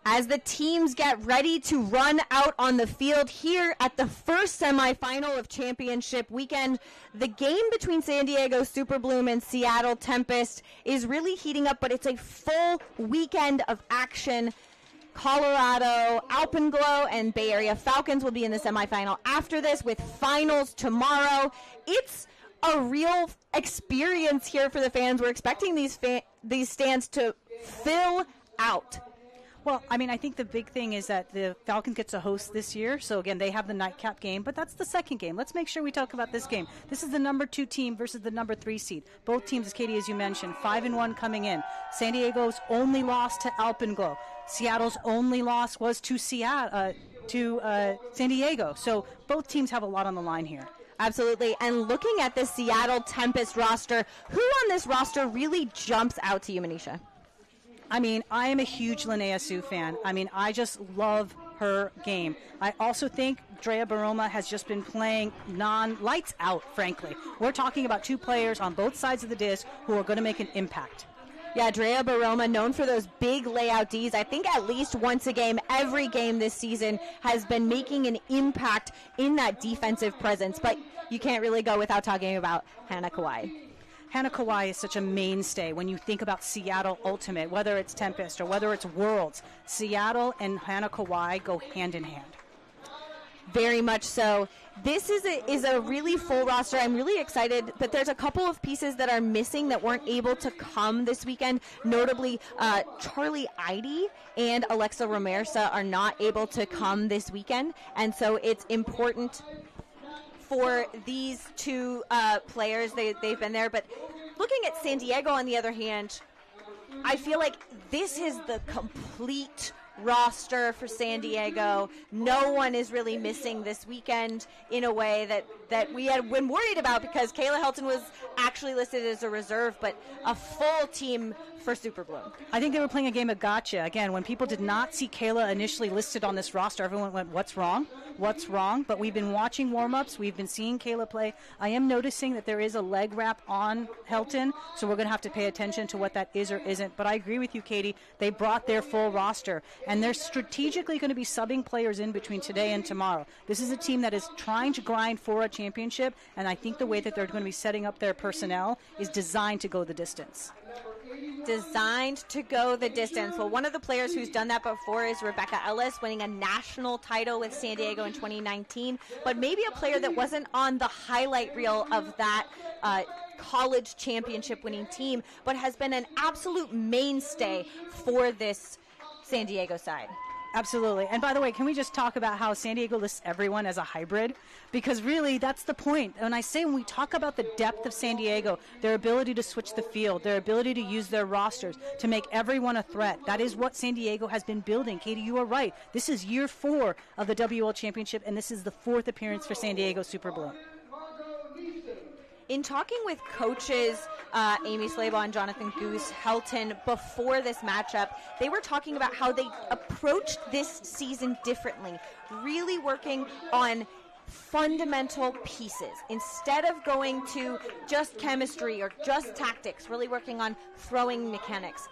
As the teams get ready to run out on the field here at the first semifinal of championship weekend, the game between San Diego Superbloom and Seattle Tempest is really heating up, but it's a full weekend of action. Colorado, Alpenglow, and Bay Area Falcons will be in the semifinal after this, with finals tomorrow. It's a real experience here for the fans. We're expecting these stands to fill out. Well, I mean, I think the big thing is that the Falcons get to host this year. So, again, they have the nightcap game, but that's the second game. Let's make sure we talk about this game. This is the number 2 team versus the number 3 seed. Both teams, as Katie, as you mentioned, 5-1 coming in. San Diego's only loss to Alpenglow. Seattle's only loss was to San Diego. So both teams have a lot on the line here. Absolutely. And looking at the Seattle Tempest roster, who on this roster really jumps out to you, Manisha? I mean, I am a huge Linnea Sue fan. I mean, I just love her game. I also think Drea Baroma has just been playing lights out, frankly. We're talking about 2 players on both sides of the disc who are going to make an impact. Yeah, Drea Baroma, known for those big layout Ds. I think at least once a game, every game this season, has been making an impact in that defensive presence. But you can't really go without talking about Hannah Kawai. Hannah Kawai is such a mainstay when you think about Seattle Ultimate, whether it's Tempest or whether it's Worlds. Seattle and Hannah Kawai go hand in hand. Very much so. This is a really full roster. I'm really excited, but there's a couple of pieces that are missing that weren't able to come this weekend. Notably, Charlie Eide and Alexa Romersa are not able to come this weekend, and so it's important for these 2 players. They've been there, but looking at San Diego, on the other hand, I feel like this is the complete roster for San Diego. No one is really missing this weekend in a way that we had been worried about, because Kayla Helton was actually listed as a reserve, but a full team for Superbloom. I think they were playing a game of gotcha. Again, when people did not see Kayla initially listed on this roster, everyone went, what's wrong? What's wrong? But we've been watching warm-ups. We've been seeing Kayla play. I am noticing that there is a leg wrap on Helton, so we're going to have to pay attention to what that is or isn't. But I agree with you, Katie. They brought their full roster, and they're strategically going to be subbing players in between today and tomorrow. This is a team that is trying to grind for a championship, and I think the way that they're going to be setting up their personnel is designed to go the distance. Designed to go the distance. Well, one of the players who's done that before is Rebecca Ellis, winning a national title with San Diego in 2019, but maybe a player that wasn't on the highlight reel of that college championship winning team, but has been an absolute mainstay for this San Diego side. Absolutely. And by the way, can we just talk about how San Diego lists everyone as a hybrid? Because really, that's the point. When we talk about the depth of San Diego, their ability to switch the field, their ability to use their rosters to make everyone a threat, that is what San Diego has been building. Katie, you are right. This is year 4 of the WUL Championship, and this is the 4th appearance for San Diego Superbloom. In talking with coaches Amy Slabaugh and Jonathan Goose Helton before this matchup, they were talking about how they approached this season differently, really working on fundamental pieces. Instead of going to just chemistry or just tactics, really working on throwing mechanics,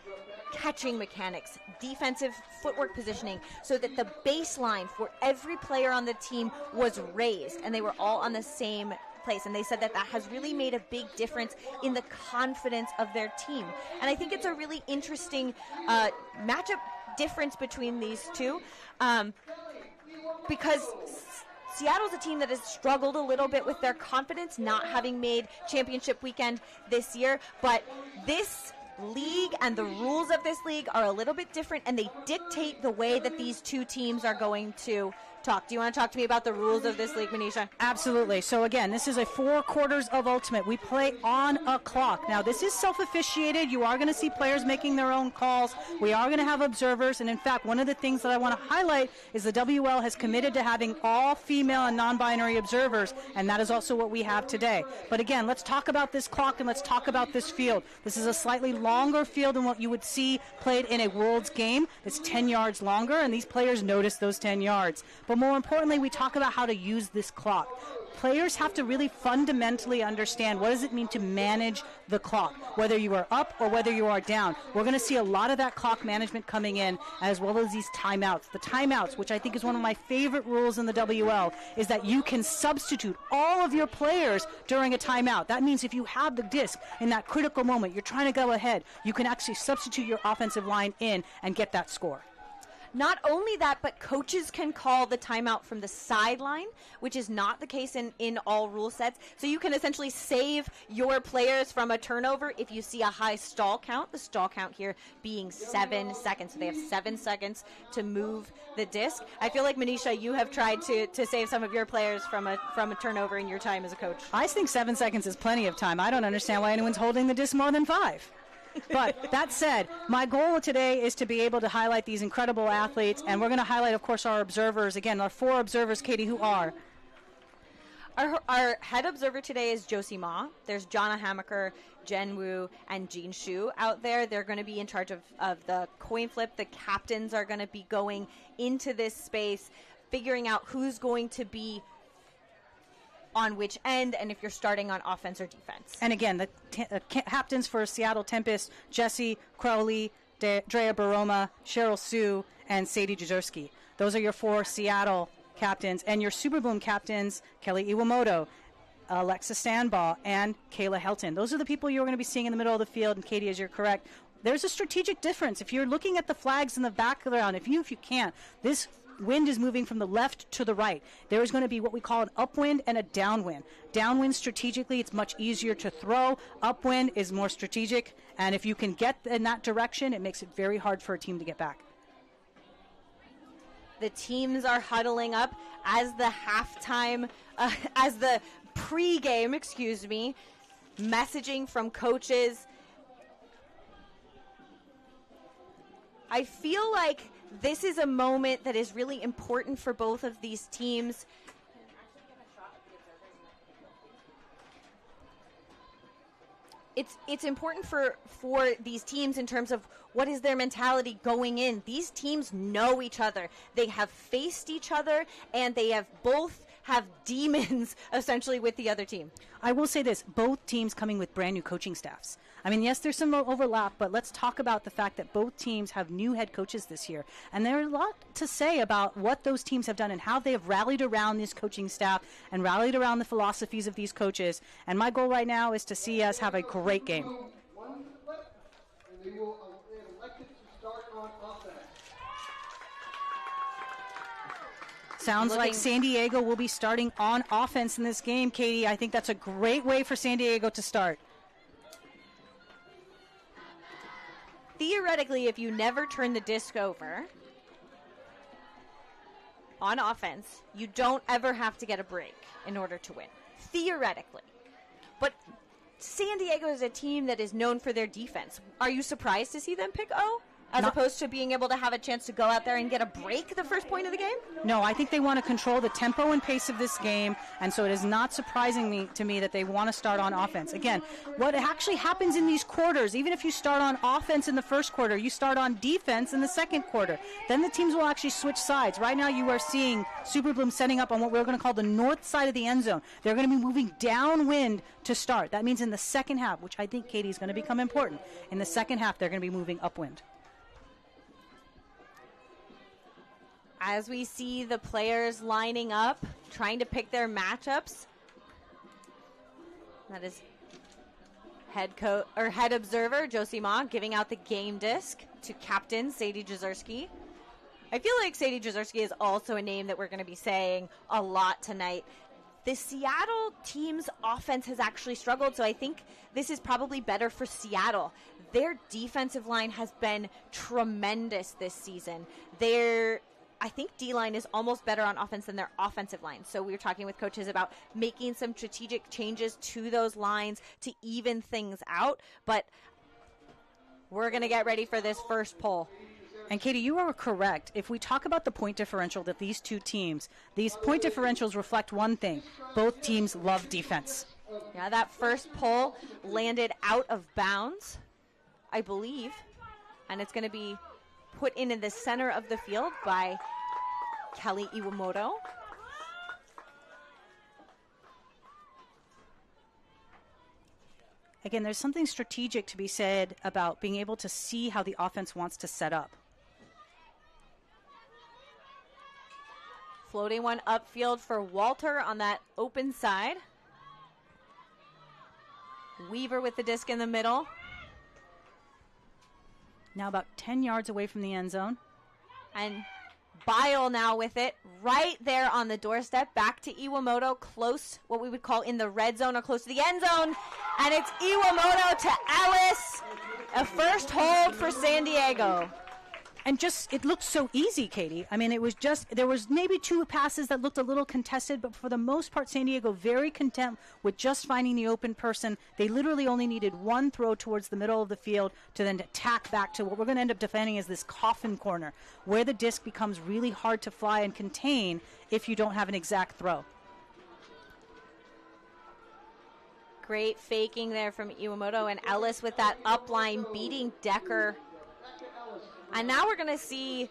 catching mechanics, defensive footwork positioning, so that the baseline for every player on the team was raised and they were all on the same place. And they said that has really made a big difference in the confidence of their team. And I think it's a really interesting matchup difference between these two, because Seattle's a team that has struggled a little bit with their confidence, not having made championship weekend this year, but this league and the rules of this league are a little bit different, and they dictate the way that these two teams are going to talk. Do you want to talk to me about the rules of this league, Manisha? Absolutely. So again, this is a 4 quarters of Ultimate. We play on a clock. Now, this is self-officiated. You are going to see players making their own calls. We are going to have observers. And in fact, one of the things that I want to highlight is the WUL has committed to having all female and non-binary observers, and that is also what we have today. But again, let's talk about this clock and let's talk about this field. This is a slightly longer field than what you would see played in a Worlds game. It's 10 yards longer, and these players notice those 10 yards. But more importantly, we talk about how to use this clock. players have to really fundamentally understand what does it mean to manage the clock, whether you are up or whether you are down. We're going to see a lot of that clock management coming in, as well as these timeouts. The timeouts, which I think is one of my favorite rules in the WL, is that you can substitute all of your players during a timeout. That means if you have the disc in that critical moment, you're trying to go ahead, you can actually substitute your offensive line in and get that score. Not only that, but coaches can call the timeout from the sideline, which is not the case in all rule sets. So you can essentially save your players from a turnover if you see a high stall count, the stall count here being 7 seconds. So they have 7 seconds to move the disc. I feel like, Manisha, you have tried to save some of your players from a turnover in your time as a coach. I think 7 seconds is plenty of time. I don't understand why anyone's holding the disc more than 5. But that said, my goal today is to be able to highlight these incredible athletes, and we're going to highlight, of course, our observers. Again, our 4 observers, Katie, who are? Our head observer today is Josie Ma. There's Jonna Hamaker, Jen Wu, and Jean Shu out there. They're going to be in charge of the coin flip. The captains are going to be going into this space, figuring out who's going to be on which end, and if you're starting on offense or defense. And again, the captains for Seattle Tempest, Jesse Crowley, Drea Baroma, Cheryl Sue, and Sadie Jezierski. Those are your 4 Seattle captains. And your Super Boom captains, Kelly Iwamoto, Alexa Stanbaugh, and Kayla Helton. Those are the people you're going to be seeing in the middle of the field. And Katie, as you're correct, there's a strategic difference. If you're looking at the flags in the background, if you can't, this wind is moving from the left to the right. There is going to be what we call an upwind and a downwind. Downwind, strategically, it's much easier to throw. Upwind is more strategic, and if you can get in that direction, it makes it very hard for a team to get back. The teams are huddling up as the halftime, as the pregame, messaging from coaches. I feel like this is a moment that is really important for both of these teams. It's important for these teams in terms of what is their mentality going in. These teams know each other. They have faced each other, and they have both have demons essentially with the other team. I will say this, both teams coming with brand new coaching staffs. I mean, yes, there's some overlap, but let's talk about the fact that both teams have new head coaches this year. And there's a lot to say about what those teams have done and how they have rallied around this coaching staff and rallied around the philosophies of these coaches. And my goal right now is to see us have a great game. Sounds like San Diego will be starting on offense in this game, Katie. I think that's a great way for San Diego to start. Theoretically, if you never turn the disc over on offense, you don't ever have to get a break in order to win. Theoretically. But San Diego is a team that is known for their defense. Are you surprised to see them pick O? As opposed to being able to have a chance to go out there and get a break the first point of the game? No, I think they want to control the tempo and pace of this game, and so it is not surprising to me that they want to start on offense. Again, what actually happens in these quarters, even if you start on offense in the first quarter, you start on defense in the second quarter. Then the teams will actually switch sides. Right now you are seeing Super Bloom setting up on what we're going to call the north side of the end zone. They're going to be moving downwind to start. That means in the second half, which I think, Katie, is going to become important. In the second half, they're going to be moving upwind. As we see the players lining up, trying to pick their matchups. That is head observer Josie Ma giving out the game disc to captain Sadie Jezierski. I feel like Sadie Jezierski is also a name that we're going to be saying a lot tonight. The Seattle team's offense has actually struggled, so I think this is probably better for Seattle. Their defensive line has been tremendous this season. I think D-line is almost better on offense than their offensive line. So we were talking with coaches about making some strategic changes to those lines to even things out. But we're going to get ready for this first poll. And Katie, you are correct. If we talk about the point differential that these two teams, these point differentials reflect one thing. Both teams love defense. Yeah, that first poll landed out of bounds, I believe. And it's going to be put in the center of the field by Kelly Iwamoto. Again, there's something strategic to be said about being able to see how the offense wants to set up. Floating one upfield for Walter on that open side. Weaver with the disc in the middle. Now about 10 yards away from the end zone. And Bile now with it right there on the doorstep. Back to Iwamoto, close, what we would call in the red zone or close to the end zone. And it's Iwamoto to Ellis. A first hold for San Diego. And just, it looked so easy, Katie. I mean, it was just, there was maybe 2 passes that looked a little contested, but for the most part, San Diego very content with just finding the open person. They literally only needed 1 throw towards the middle of the field to then attack back to what we're going to end up defending as this coffin corner, where the disc becomes really hard to fly and contain if you don't have an exact throw. Great faking there from Iwamoto, and Ellis with that upline beating Decker. And now we're going to see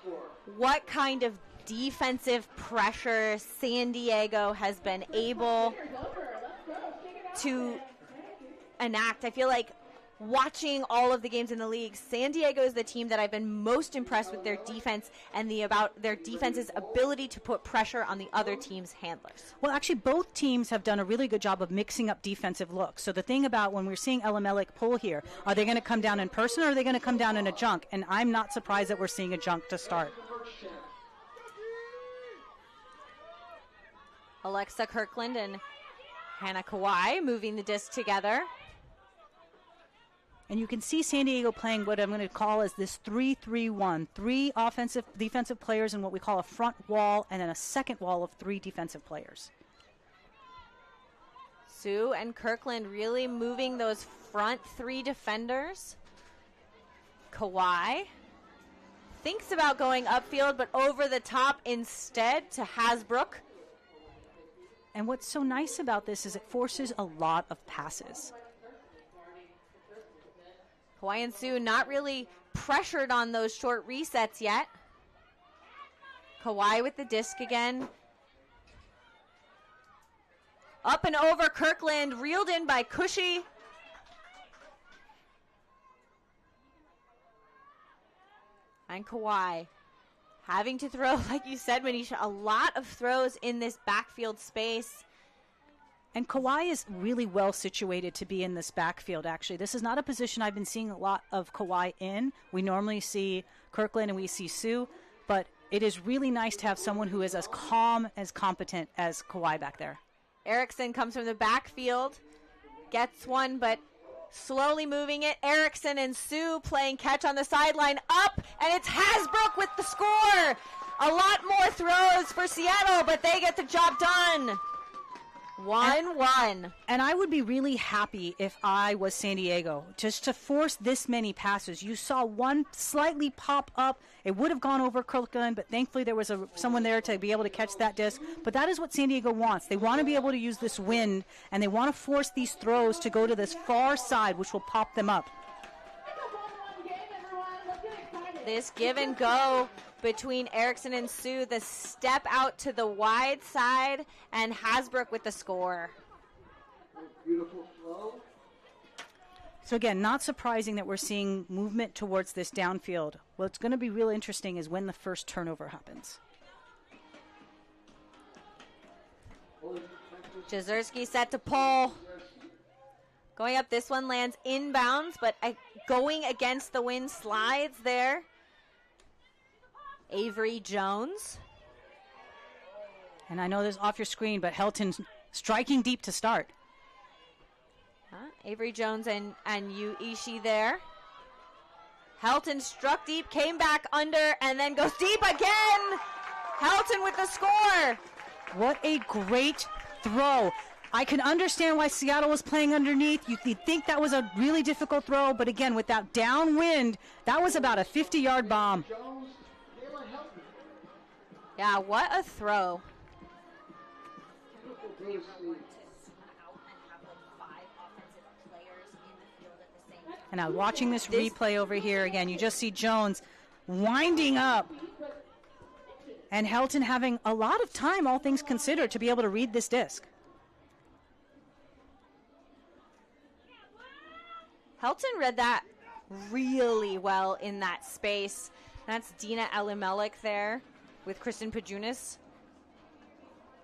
what kind of defensive pressure San Diego has been able to enact. I feel like watching all of the games in the league, San Diego is the team that I've been most impressed with their defense and about their defense's ability to put pressure on the other team's handlers. Well, actually, both teams have done a really good job of mixing up defensive looks. So the thing about when we're seeing Elimelech pull here, are they going to come down in person or are they going to come down in a junk? And I'm not surprised that we're seeing a junk to start. Alexa Kirkland and Hannah Kawai moving the disc together. And you can see San Diego playing what I'm going to call as this 3-3-1. 3 offensive, defensive players in what we call a front wall, and then a second wall of 3 defensive players. Sue and Kirkland really moving those front 3 defenders. Kawhi thinks about going upfield, but over the top instead to Hasbrook. And what's so nice about this is it forces a lot of passes. Kawhi and Sue not really pressured on those short resets yet. Kawhi with the disc again. Up and over Kirkland, reeled in by Cushy. And Kawhi having to throw, like you said, Manisha, a lot of throws in this backfield space. And Kawhi is really well situated to be in this backfield, actually. This is not a position I've been seeing a lot of Kawhi in. We normally see Kirkland and we see Sue, but it is really nice to have someone who is as calm, as competent as Kawhi back there. Erickson comes from the backfield, gets one, but slowly moving it. Erickson and Sue playing catch on the sideline, up, and it's Hasbrook with the score. A lot more throws for Seattle, but they get the job done. 1-1. And I would be really happy if I was San Diego, just to force this many passes. You saw one slightly pop up. It would have gone over Kirkland, but thankfully there was someone there to be able to catch that disc. But that is what San Diego wants. They want to be able to use this wind, and they want to force these throws to go to this far side, which will pop them up. This give and go between Erickson and Sue, the step out to the wide side, and Hasbrook with the score. Beautiful flow. So again, not surprising that we're seeing movement towards this downfield. What's going to be real interesting is when the first turnover happens. Jezierski set to pull. Going up, this one lands inbounds, but going against the wind, slides there. Avery Jones. And I know this is off your screen, but Helton striking deep to start. Avery Jones and Yu Ishii there. Helton struck deep, came back under, and then goes deep again. Helton with the score. What a great throw. I can understand why Seattle was playing underneath. You'd think that was a really difficult throw, but again, with that downwind, that was about a 50-yard bomb. Yeah, what a throw. And now watching this replay over here again, you just see Jones winding up and Helton having a lot of time, all things considered, to be able to read this disc. Helton read that really well in that space. That's Dina Elimelech there with Kristen Pajunas.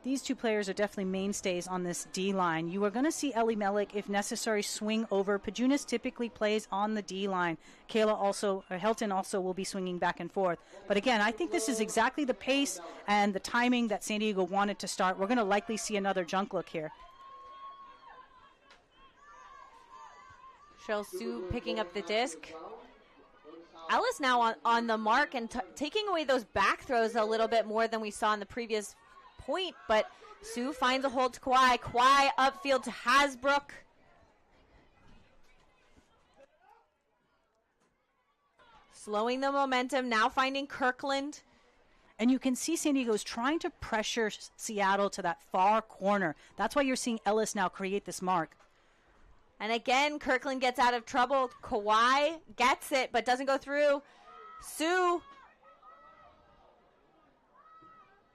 These two players are definitely mainstays on this D line. You are going to see Elimelech, if necessary, swing over. Pajunas typically plays on the D line. Helton also will be swinging back and forth. But again, I think this is exactly the pace and the timing that San Diego wanted to start. We're going to likely see another junk look here. Cheryl Sue picking up the disc. Ellis now on the mark and taking away those back throws a little bit more than we saw in the previous point, but Sue finds a hold to Kawhi. Kawhi upfield to Hasbrook. Slowing the momentum, now finding Kirkland. And you can see San Diego's trying to pressure Seattle to that far corner. That's why you're seeing Ellis now create this mark. And again, Kirkland gets out of trouble. Kawhi gets it, but doesn't go through. Sue.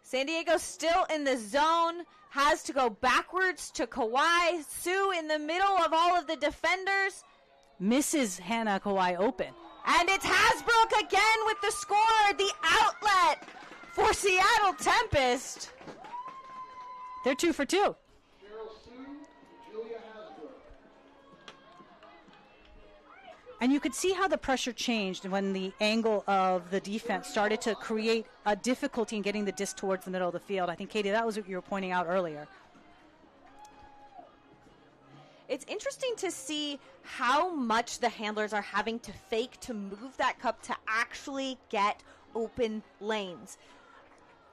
San Diego still in the zone. Has to go backwards to Kawhi. Sue in the middle of all of the defenders. Misses Hannah Kawhi open. And it's Hasbrook again with the score. The outlet for Seattle Tempest. They're 2 for 2. And you could see how the pressure changed when the angle of the defense started to create a difficulty in getting the disc towards the middle of the field. I think, Katie, that was what you were pointing out earlier. It's interesting to see how much the handlers are having to fake to move that cup to actually get open lanes.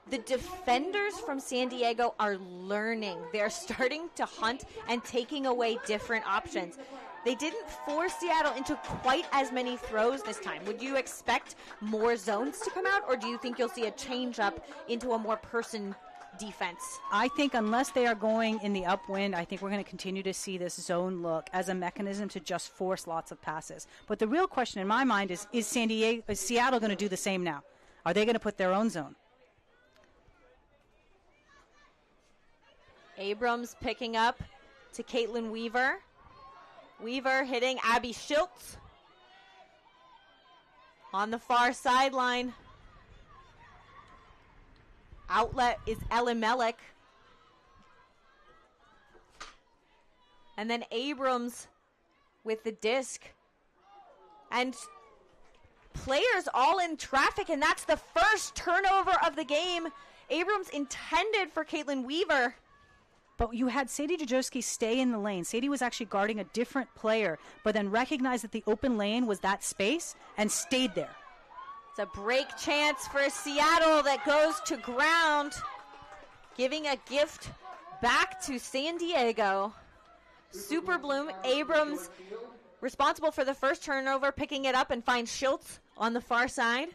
The defenders from San Diego are learning. They're starting to hunt and taking away different options. They didn't force Seattle into quite as many throws this time. Would you expect more zones to come out, or do you think you'll see a change up into a more person defense? I think unless they are going in the upwind, I think we're going to continue to see this zone look as a mechanism to just force lots of passes. But the real question in my mind is Seattle going to do the same now? Are they going to put their own zone? Abrams picking up to Caitlin Weaver. Weaver hitting Abby Schultz on the far sideline. Outlet is Elimelech. And then Abrams with the disc. And players all in traffic, and that's the first turnover of the game. Abrams intended for Caitlin Weaver. But you had Sadie Jajowski stay in the lane. Sadie was actually guarding a different player, but then recognized that the open lane was that space and stayed there. It's a break chance for Seattle that goes to ground, giving a gift back to San Diego. Super Bloom, Abrams, responsible for the first turnover, picking it up and finds Schultz on the far side.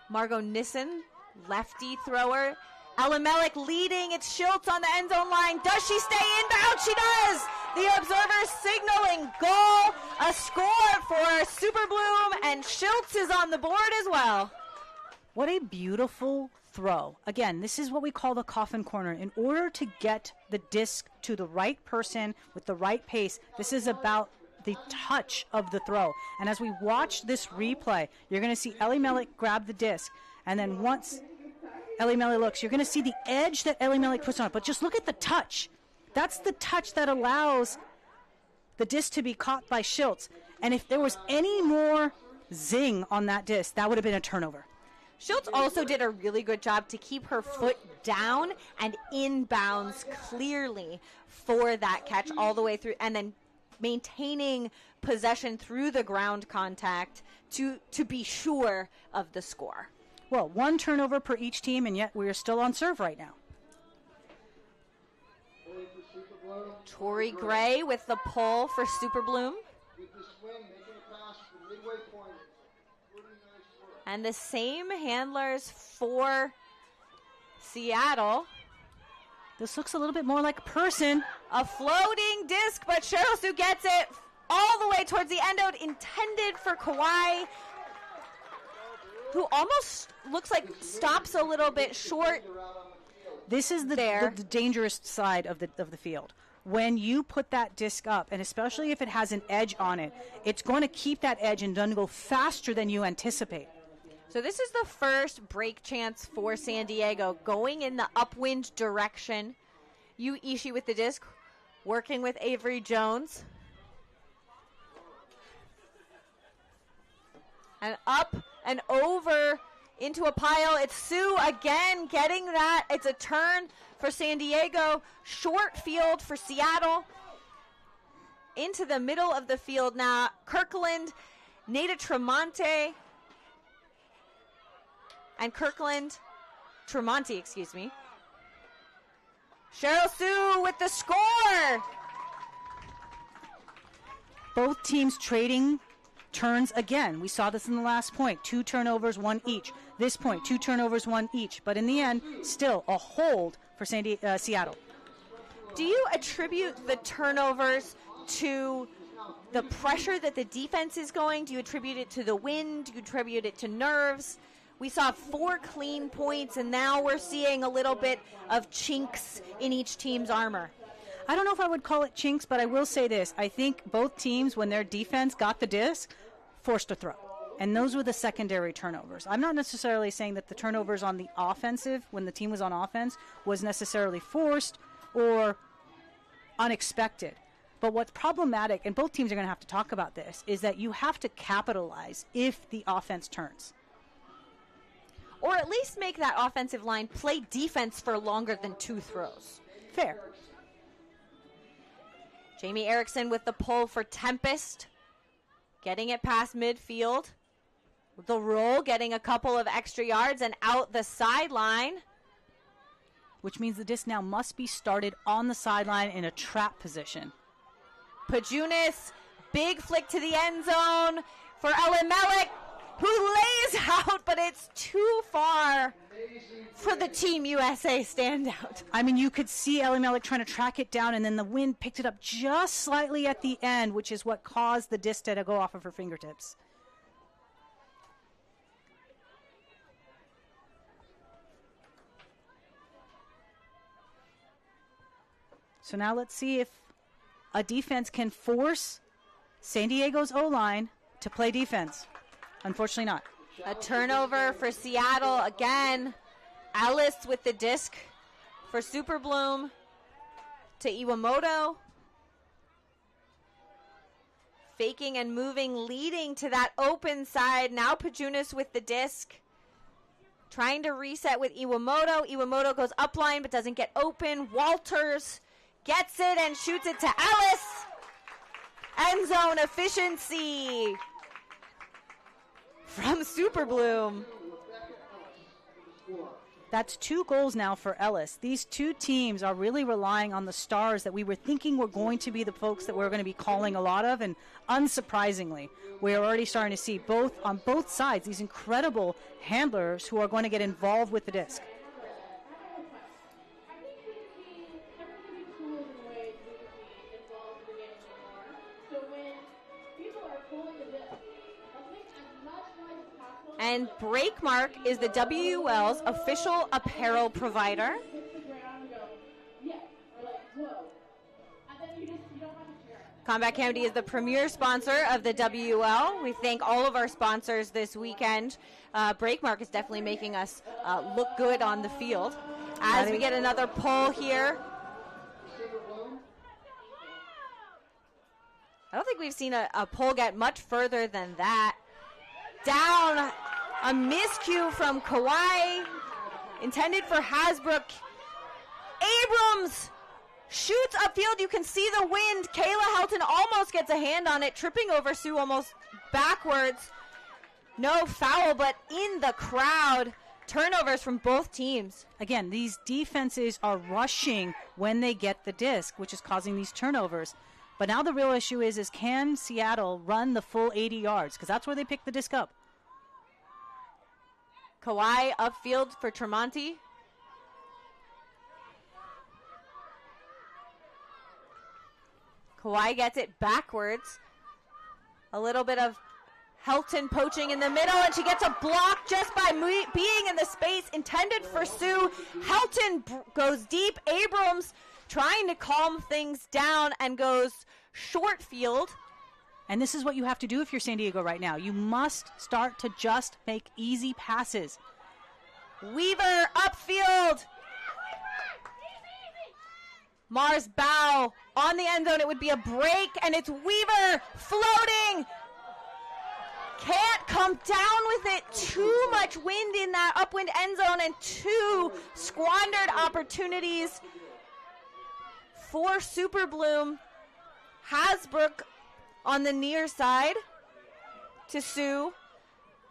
Margot Nissen, lefty thrower. Elimelech leading. It's Schultz on the end zone line. Does she stay inbound? She does. The observer signaling goal. A score for Super Bloom, and Schultz is on the board as well. What a beautiful throw. Again, this is what we call the coffin corner. In order to get the disc to the right person with the right pace, this is about the touch of the throw. And as we watch this replay, you're going to see Elimelech grab the disc. And then once Elimelech looks, you're going to see the edge that Elimelech puts on it. But just look at the touch. That's the touch that allows the disc to be caught by Schultz. And if there was any more zing on that disc, that would have been a turnover. Schultz also did a really good job to keep her foot down and inbounds clearly for that catch all the way through, and then maintaining possession through the ground contact to be sure of the score. Well, one turnover per each team, and yet we are still on serve right now. Tori Gray with the pull for Super Bloom. And the same handlers for Seattle. This looks a little bit more like a person. A floating disc, but Cheryl Sue gets it all the way towards the end out, intended for Kawhi, who almost looks like stops a little bit short. This is the dangerous side of the field. When you put that disc up, and especially if it has an edge on it, it's going to keep that edge and going to go faster than you anticipate. So this is the first break chance for San Diego, going in the upwind direction. Yu Ishii with the disc, working with Avery Jones. And up and over into a pile. It's Sue again getting that. It's a turn for San Diego. Short field for Seattle. Into the middle of the field now. Kirkland, Nada Tremonti, and Tremonti, excuse me. Cheryl Sue with the score. Both teams trading turns again. We saw this in the last point. 2 turnovers, 1 each. This point, 2 turnovers, 1 each. But in the end, still a hold for Seattle. Do you attribute the turnovers to the pressure that the defense is going? Do you attribute it to the wind? Do you attribute it to nerves? We saw 4 clean points, and now we're seeing a little bit of chinks in each team's armor. I don't know if I would call it chinks, but I will say this. I think both teams, when their defense got the disc, forced a throw. And those were the secondary turnovers. I'm not necessarily saying that the turnovers on the offensive, when the team was on offense, was necessarily forced or unexpected. But what's problematic, and both teams are going to have to talk about this, is that you have to capitalize if the offense turns. Or at least make that offensive line play defense for longer than 2 throws. Fair. Jamie Erickson with the pull for Tempest. Getting it past midfield. The roll, getting a couple of extra yards and out the sideline. Which means the disc now must be started on the sideline in a trap position. Pajunas, big flick to the end zone for Elimelech, who lays out, but it's too far for the Team USA standout. I mean, you could see Elimelech trying to track it down, and then the wind picked it up just slightly at the end, which is what caused the disc to go off of her fingertips. So now let's see if a defense can force San Diego's O-line to play defense. Unfortunately not. A turnover for Seattle again. Ellis with the disc for Superbloom to Iwamoto. Faking and moving, leading to that open side. Now Pajunas with the disc. Trying to reset with Iwamoto. Iwamoto goes upline but doesn't get open. Walters gets it and shoots it to Ellis. End zone efficiency from Superbloom. That's 2 goals now for Ellis. These 2 teams are really relying on the stars that we were thinking were going to be the folks that we're going to be calling a lot of, and unsurprisingly, we're already starting to see on both sides these incredible handlers who are going to get involved with the disc. And Breakmark is the WUL's official apparel provider. Combat County is the premier sponsor of the WUL. We thank all of our sponsors this weekend. Breakmark is definitely making us look good on the field. As we get another pull here. I don't think we've seen a pull get much further than that. Down, a miscue from Kawhi, intended for Hasbrook. Abrams shoots upfield. You can see the wind. Kayla Helton almost gets a hand on it, tripping over Sue almost backwards. No foul, but in the crowd. Turnovers from both teams. Again, these defenses are rushing when they get the disc, which is causing these turnovers. But now the real issue is can Seattle run the full 80 yards? Because that's where they pick the disc up. Kawhi upfield for Tremonti. Kawhi gets it backwards. A little bit of Helton poaching in the middle, and she gets a block just by being in the space intended for Sue. Helton goes deep. Abrams trying to calm things down and goes short field. And this is what you have to do if you're San Diego right now. You must start to just make easy passes. Weaver upfield. Mars bow on the end zone. It would be a break, and it's Weaver floating. Can't come down with it. Too much wind in that upwind end zone, and two squandered opportunities for Super Bloom. Hasbrook on the near side to Sue.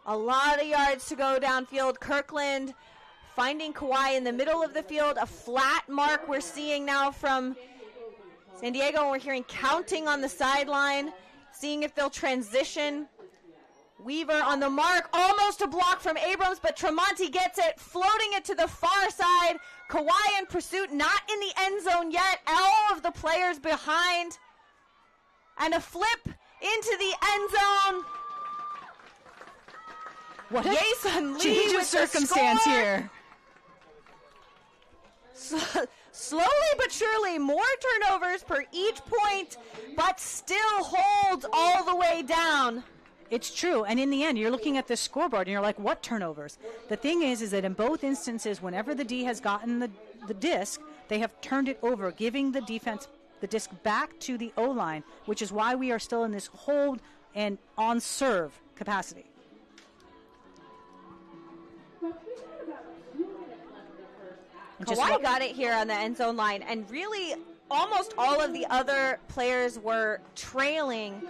A lot of yards to go downfield. Kirkland finding Kawhi in the middle of the field. A flat mark we're seeing now from San Diego. And we're hearing counting on the sideline, seeing if they'll transition. Weaver on the mark, almost a block from Abrams, but Tremonti gets it, floating it to the far side. Kawhi in pursuit, not in the end zone yet. All of the players behind. And a flip into the end zone. What a Jason Lee change of with circumstance the score. here. Slowly but surely, more turnovers per each point, but still holds all the way down. It's true. And in the end, you're looking at this scoreboard and you're like, what turnovers? The thing is that in both instances, whenever the D has gotten the disc, they have turned it over, giving the defense the disc back to the O-line, which is why we are still in this hold and on serve capacity. Kawhi got it here on the end zone line, and really almost all of the other players were trailing.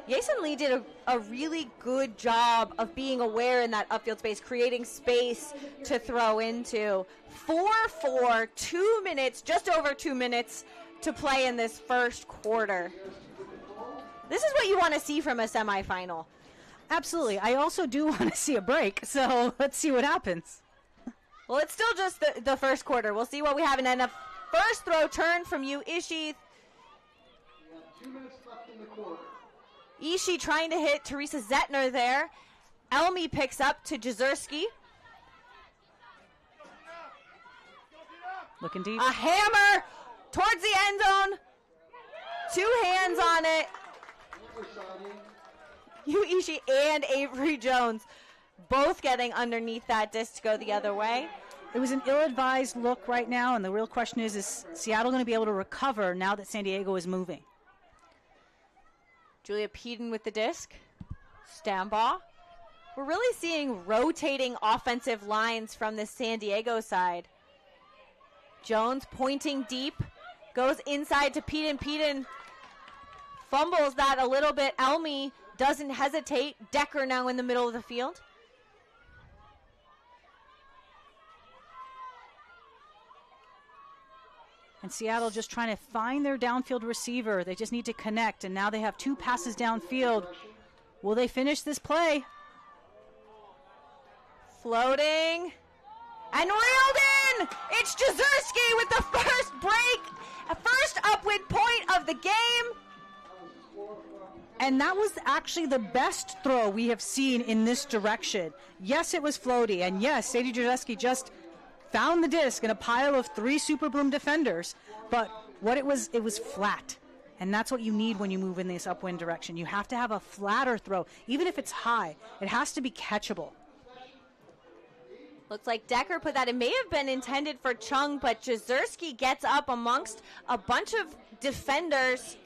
Jason Lee did a really good job of being aware in that upfield space, creating space to throw into. 4-4, 2 minutes, just over 2 minutes to play in this first quarter. This is what you want to see from a semifinal. Absolutely. I also do want to see a break, so let's see what happens. Well, it's still just the first quarter. We'll see what we have. And then a first throw turn from you, Ishii. 2 minutes left in the quarter. Ishii trying to hit Teresa Zetner there. Elmi picks up to Jezierski. Looking deep. A hammer towards the end zone. 2 hands on it. Yu Ishii and Avery Jones both getting underneath that disc to go the other way. It was an ill-advised look right now, and the real question is Seattle going to be able to recover now that San Diego is moving? Julia Peden with the disc. Stambaugh. We're really seeing rotating offensive lines from the San Diego side. Jones pointing deep. Goes inside to Peden. Peden fumbles that a little bit. Elmi doesn't hesitate. Decker now in the middle of the field. And Seattle just trying to find their downfield receiver. They just need to connect, and now they have 2 passes downfield. Will they finish this play? Floating. And reeled in! It's Jezierski with the first break. A first upwind point of the game. And that was actually the best throw we have seen in this direction. Yes, it was floaty, and yes, Sadie Jezierski just found the disc in a pile of 3 Super Bloom defenders, but what it was flat. And that's what you need when you move in this upwind direction. You have to have a flatter throw. Even if it's high, it has to be catchable. Looks like Decker put that. It may have been intended for Chung, but Jezierski gets up amongst a bunch of defenders.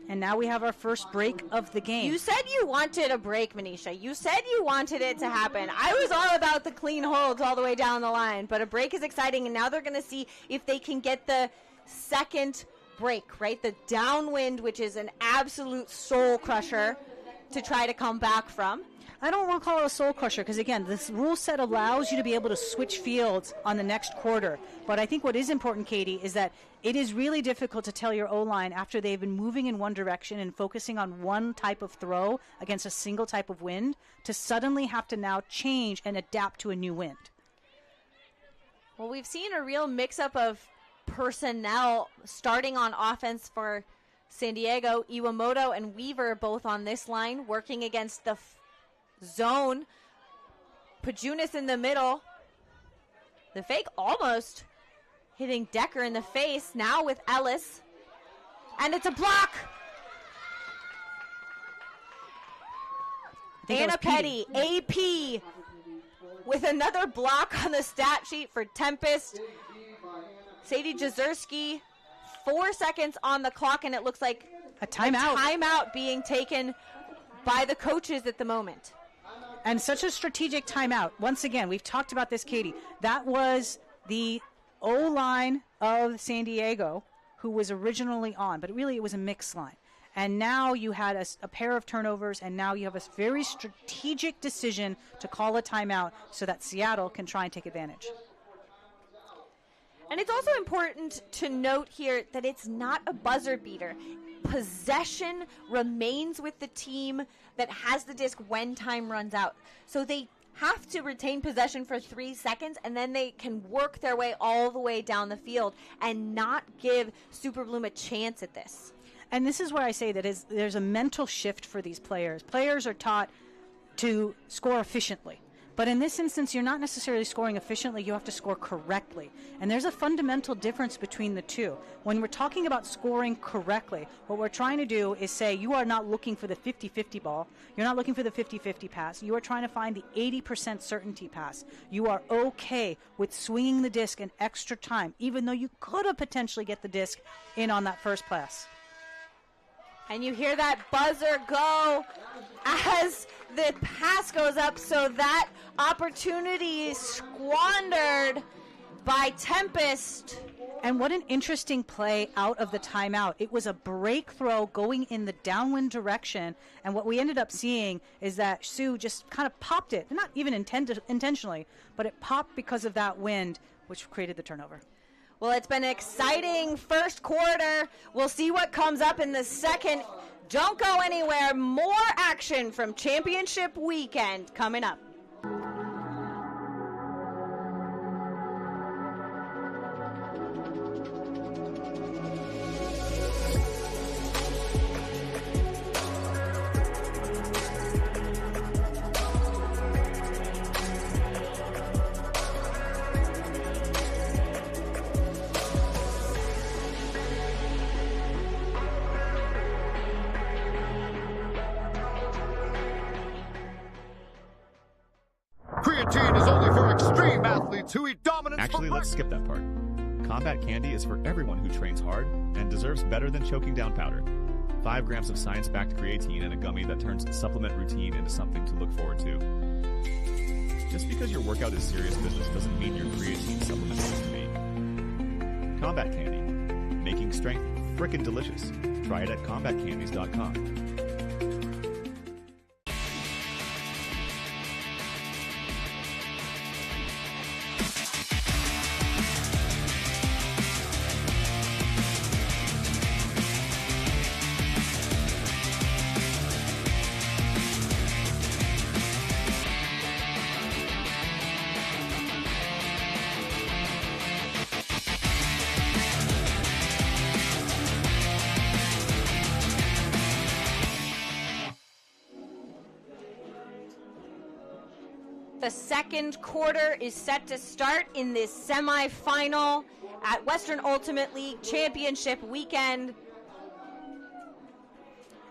And now we have our first break of the game. You said you wanted a break, Manisha. You said you wanted it to happen. I was all about the clean holds all the way down the line, but a break is exciting, and now they're going to see if they can get the second break, right? The downwind, which is an absolute soul crusher to try to come back from. I don't want to call it a soul crusher because, again, this rule set allows you to be able to switch fields on the next quarter. But I think what is important, Katie, is that it is really difficult to tell your O-line after they've been moving in one direction and focusing on one type of throw against a single type of wind to suddenly have to now change and adapt to a new wind. Well, we've seen a real mix-up of personnel starting on offense for San Diego, Iwamoto and Weaver both on this line, working against the zone. Pajunas in the middle. The fake almost hitting Decker in the face, now with Ellis. And it's a block! Anna Petty, AP, with another block on the stat sheet for Tempest. Sadie Jezierski, 4 seconds on the clock, and it looks like a timeout being taken by the coaches at the moment. And such a strategic timeout. Once again, we've talked about this, Katie. That was the O-line of San Diego who was originally on, but really it was a mixed line. And now you had a pair of turnovers, and now you have a very strategic decision to call a timeout so that Seattle can try and take advantage. And it's also important to note here that it's not a buzzer beater. Possession remains with the team that has the disc when time runs out. So they have to retain possession for 3 seconds, and then they can work their way all the way down the field and not give Super Bloom a chance at this. And this is where I say that there's a mental shift for these players. Players are taught to score efficiently. But in this instance, you're not necessarily scoring efficiently. You have to score correctly. And there's a fundamental difference between the two. When we're talking about scoring correctly, what we're trying to do is say you are not looking for the 50-50 ball. You're not looking for the 50-50 pass. You are trying to find the 80% certainty pass. You are okay with swinging the disc an extra time, even though you could have potentially get the disc in on that first pass. And you hear that buzzer go as the pass goes up, so that opportunity is squandered by Tempest. And what an interesting play out of the timeout. It was a break throw going in the downwind direction, and what we ended up seeing is that Sue just kind of popped it, not even intentionally, but it popped because of that wind, which created the turnover. Well, it's been an exciting first quarter. We'll see what comes up in the second. Don't go anywhere. More action from Championship Weekend coming up. Creatine is only for extreme athletes who eat dominance. Actually, let's skip that part. Combat Candy is for everyone who trains hard and deserves better than choking down powder. 5 grams of science-backed creatine in a gummy that turns supplement routine into something to look forward to. Just because your workout is serious business doesn't mean your creatine supplement has to be. Combat Candy. Making strength frickin' delicious. Try it at combatcandies.com. The second quarter is set to start in this semifinal at Western Ultimate League Championship Weekend.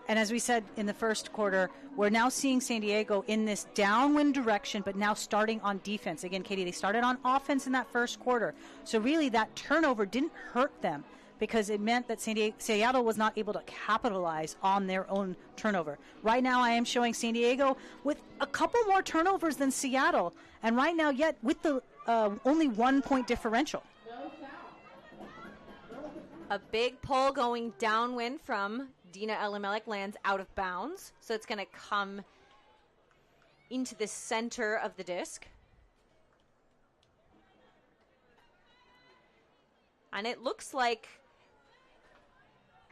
And as we said in the first quarter, we're now seeing San Diego in this downwind direction, but now starting on defense. Again, Katie, they started on offense in that first quarter. So really that turnover didn't hurt them because it meant that Seattle was not able to capitalize on their own turnover. Right now I am showing San Diego with a couple more turnovers than Seattle. And right now yet with the only 1 point differential. A big pull going downwind from Dina Elimelech lands out of bounds. So it's going to come into the center of the disc. And it looks like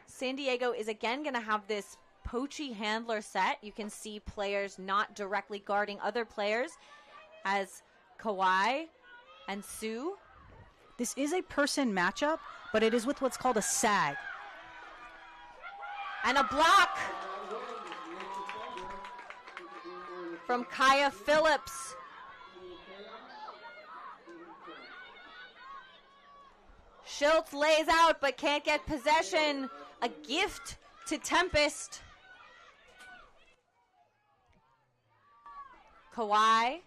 San Diego is again going to have this poachy handler set. You can see players not directly guarding other players as Kawhi and Sue. This is a person matchup, but it is with what's called a sag. And a block from Kaya Phillips. Schultz lays out but can't get possession. A gift to Tempest. Kawhi.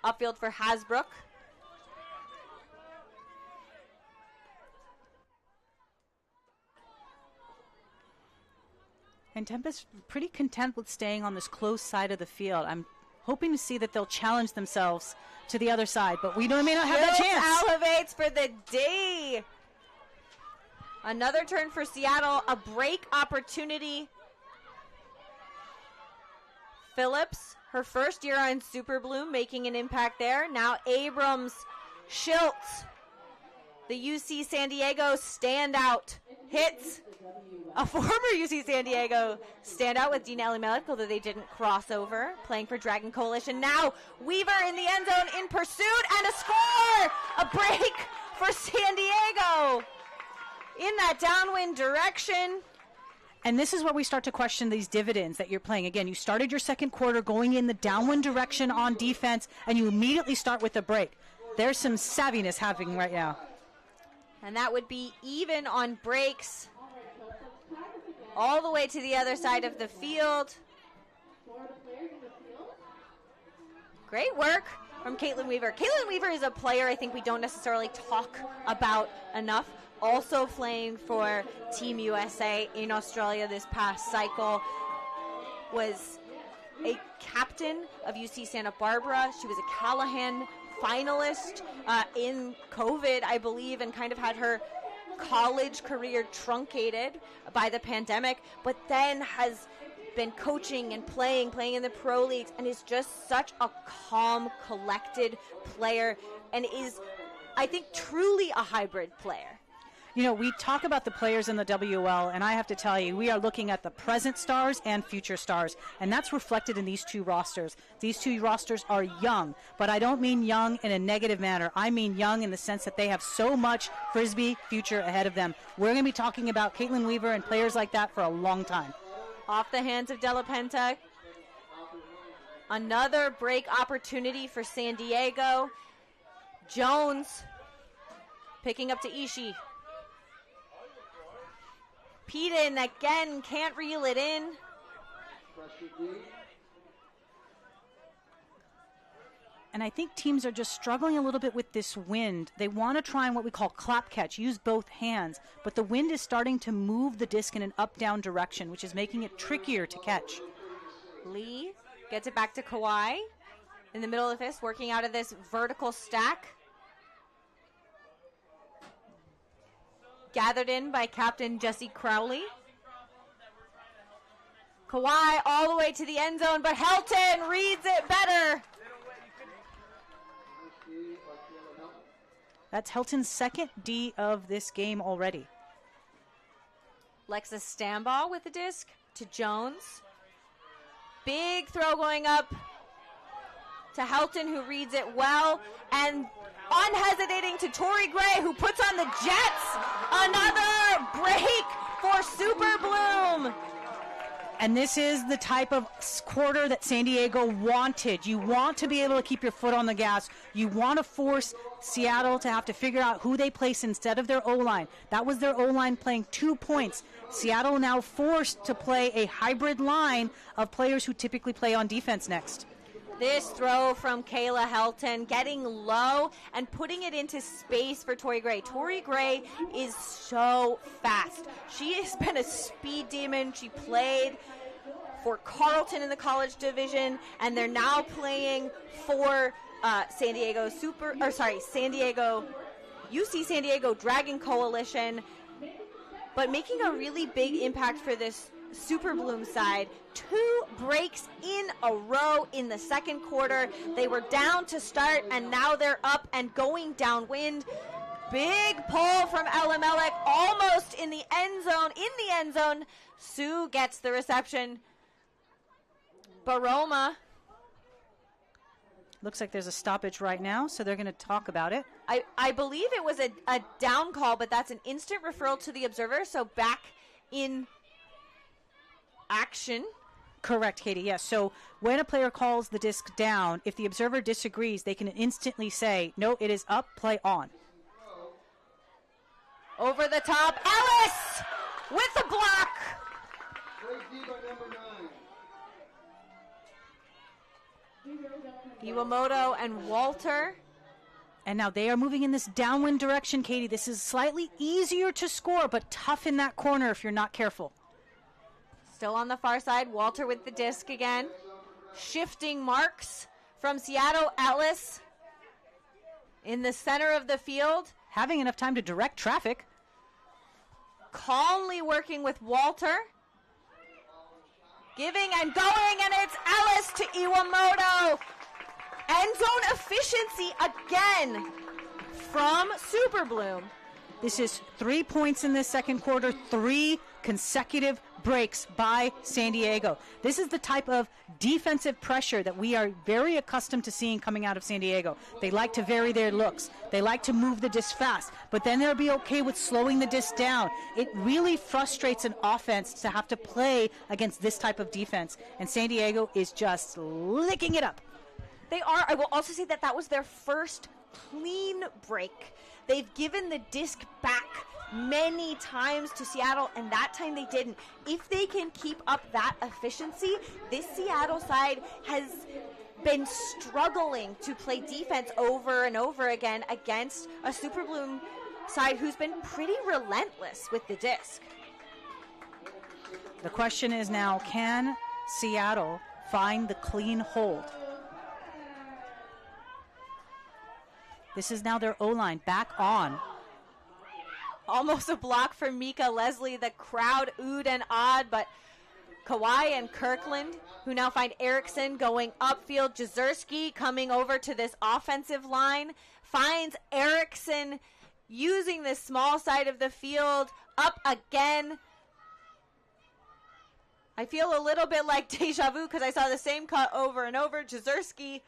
Upfield for Hasbrook. And Tempest pretty content with staying on this close side of the field. I'm hoping to see that they'll challenge themselves to the other side, but we may not have that chance. Elevates for the D. Another turn for Seattle, a break opportunity. Phillips, her first year on Super Bloom, making an impact there. Now Abrams, Schultz, the UC San Diego standout, hits. A former UC San Diego standout with Dean Elimelech, although they didn't cross over, playing for Dragon Coalition. Now Weaver in the end zone in pursuit, and a score! A break for San Diego in that downwind direction. And this is where we start to question these dividends that you're playing. Again, you started your second quarter going in the downwind direction on defense, and you immediately start with a break. There's some savviness happening right now. And that would be even on breaks. All the way to the other side of the field. Great work from Caitlin Weaver. Caitlin Weaver is a player I think we don't necessarily talk about enough. Also playing for Team USA in Australia this past cycle. Was a captain of UC Santa Barbara. She was a Callahan finalist in COVID, I believe, and kind of had her college career truncated by the pandemic, but then has been coaching and playing in the pro leagues, and is just such a calm, collected player, and is, I think, truly a hybrid player. You know, we talk about the players in the WUL, and I have to tell you, we are looking at the present stars and future stars, and that's reflected in these two rosters. These two rosters are young, but I don't mean young in a negative manner. I mean young in the sense that they have so much frisbee future ahead of them. We're going to be talking about Caitlin Weaver and players like that for a long time. Off the hands of Della Penta. Another break opportunity for San Diego. Jones picking up to Ishii. Peden again can't reel it in. And I think teams are just struggling a little bit with this wind. They want to try and what we call clap catch, use both hands. But the wind is starting to move the disc in an up-down direction, which is making it trickier to catch. Lee gets it back to Kawhi in the middle of the fist, working out of this vertical stack. Gathered in by Captain Jesse Crowley. Kawhi all the way to the end zone, but Helton reads it better. That's Helton's second D of this game already. Lexa Stambaugh with the disc to Jones. Big throw going up to Helton, who reads it well, and unhesitating to Tori Gray, who puts on the Jets. Another break for Super Bloom. And this is the type of quarter that San Diego wanted. You want to be able to keep your foot on the gas. You want to force Seattle to have to figure out who they place instead of their O-line. That was their O-line playing 2 points. Seattle now forced to play a hybrid line of players who typically play on defense next. This throw from Kayla Helton, getting low and putting it into space for Tori Gray. Tori Gray is so fast. She has been a speed demon. She played for Carleton in the college division, and they're now playing for UC San Diego Dragon Coalition, but making a really big impact for this Super Bloom side. 2 breaks in a row in the second quarter. They were down to start, and now they're up and going downwind. Big pull from Elimelech, almost in the end zone. In the end zone, Sue gets the reception. Baroma. Looks like there's a stoppage right now, so they're going to talk about it. I believe it was a down call, but that's an instant referral to the observer, so back in action. Correct, Katie. Yes. So when a player calls the disc down, if the observer disagrees, they can instantly say, no, it is up, play on. Over the top, Ellis with the block. Great D by number 9. Iwamoto and Walter. And now they are moving in this downwind direction, Katie. This is slightly easier to score, but tough in that corner if you're not careful. Still on the far side, Walter with the disc again. Shifting marks from Seattle, Ellis in the center of the field. Having enough time to direct traffic. Calmly working with Walter. Giving and going, and it's Ellis to Iwamoto. End zone efficiency again from Super Bloom. This is 3 points in this second quarter, 3 consecutive breaks by San Diego. This is the type of defensive pressure that we are very accustomed to seeing coming out of San Diego. They like to vary their looks. They like to move the disc fast, but then they'll be okay with slowing the disc down. It really frustrates an offense to have to play against this type of defense, and San Diego is just licking it up. They are. I will also say that was their first clean break. They've given the disc back many times to Seattle, and that time they didn't. If they can keep up that efficiency, this Seattle side has been struggling to play defense over and over again against a Super Bloom side who's been pretty relentless with the disc. The question is now, can Seattle find the clean hold? This is now their O-line back on. Almost a block for Mika Leslie. The crowd oohed and awed, but Kawhi and Kirkland, who now find Erickson going upfield. Jezierski coming over to this offensive line, finds Erickson using this small side of the field. Up again. I feel a little bit like deja vu because I saw the same cut over and over. Jezierski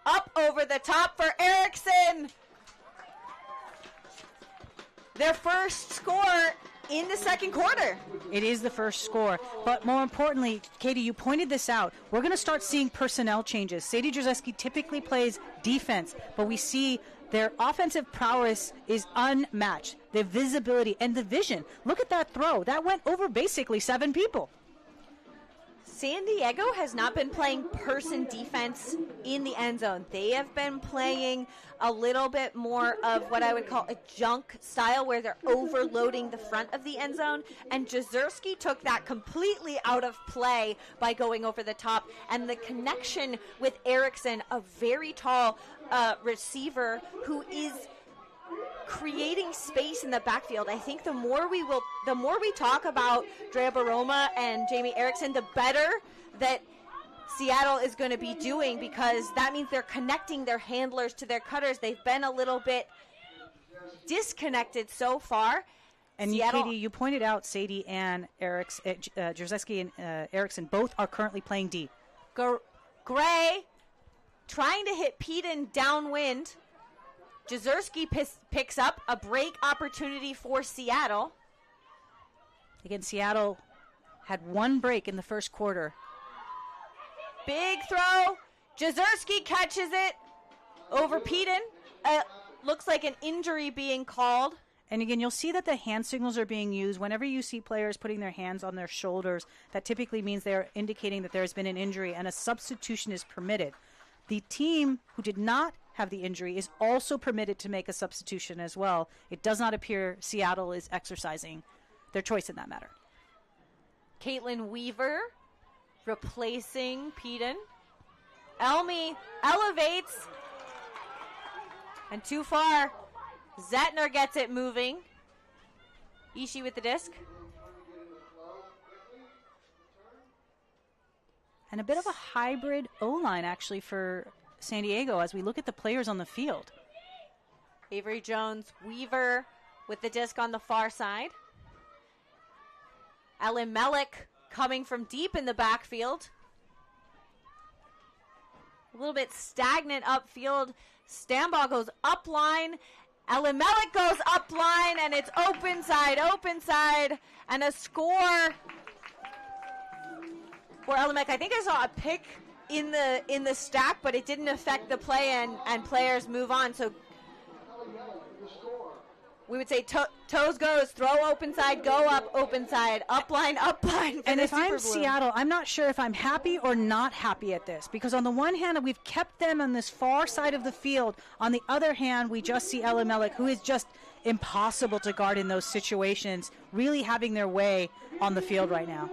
up over the top for Erickson. Their first score in the second quarter. It is the first score. But more importantly, Katie, you pointed this out. We're going to start seeing personnel changes. Sadie Jezierski typically plays defense, but we see their offensive prowess is unmatched. The visibility and the vision. Look at that throw. That went over basically 7 people. San Diego has not been playing person defense in the end zone. They have been playing a little bit more of what I would call a junk style where they're overloading the front of the end zone. And Jezierski took that completely out of play by going over the top. And the connection with Erickson, a very tall receiver who is creating space in the backfield. I think the more we talk about Drea Baroma and Jamie Erickson, the better that Seattle is going to be doing, because that means they're connecting their handlers to their cutters. They've been a little bit disconnected so far. And Seattle, Katie, you pointed out Sadie and Jezierski and Erickson both are currently playing D. Gray trying to hit Peden downwind. Jezierski picks up a break opportunity for Seattle. Again, Seattle had 1 break in the first quarter. Big throw. Jezierski catches it over Peden. Looks like an injury being called. And again, you'll see that the hand signals are being used. Whenever you see players putting their hands on their shoulders, that typically means they're indicating that there has been an injury and a substitution is permitted. The team who did not have the injury is also permitted to make a substitution as well. It does not appear Seattle is exercising their choice in that matter. Caitlin Weaver replacing Peden. Elmi elevates. And too far. Zettner gets it moving. Ishii with the disc. And a bit of a hybrid O-line actually for San Diego as we look at the players on the field. Avery Jones, Weaver with the disc on the far side. Ellen Mellick coming from deep in the backfield. A little bit stagnant upfield. Stambaugh goes up line. Ellen Mellick goes up line, and it's open side, and a score for Element. I think I saw a pick in the stack, but it didn't affect the play, and players move on. So we would say toes goes, throw open side, go up open side, up line. And if I'm Seattle, I'm not sure if I'm happy or not happy at this, because on the one hand, we've kept them on this far side of the field. On the other hand, we just see Elimelech, who is just impossible to guard in those situations, really having their way on the field right now.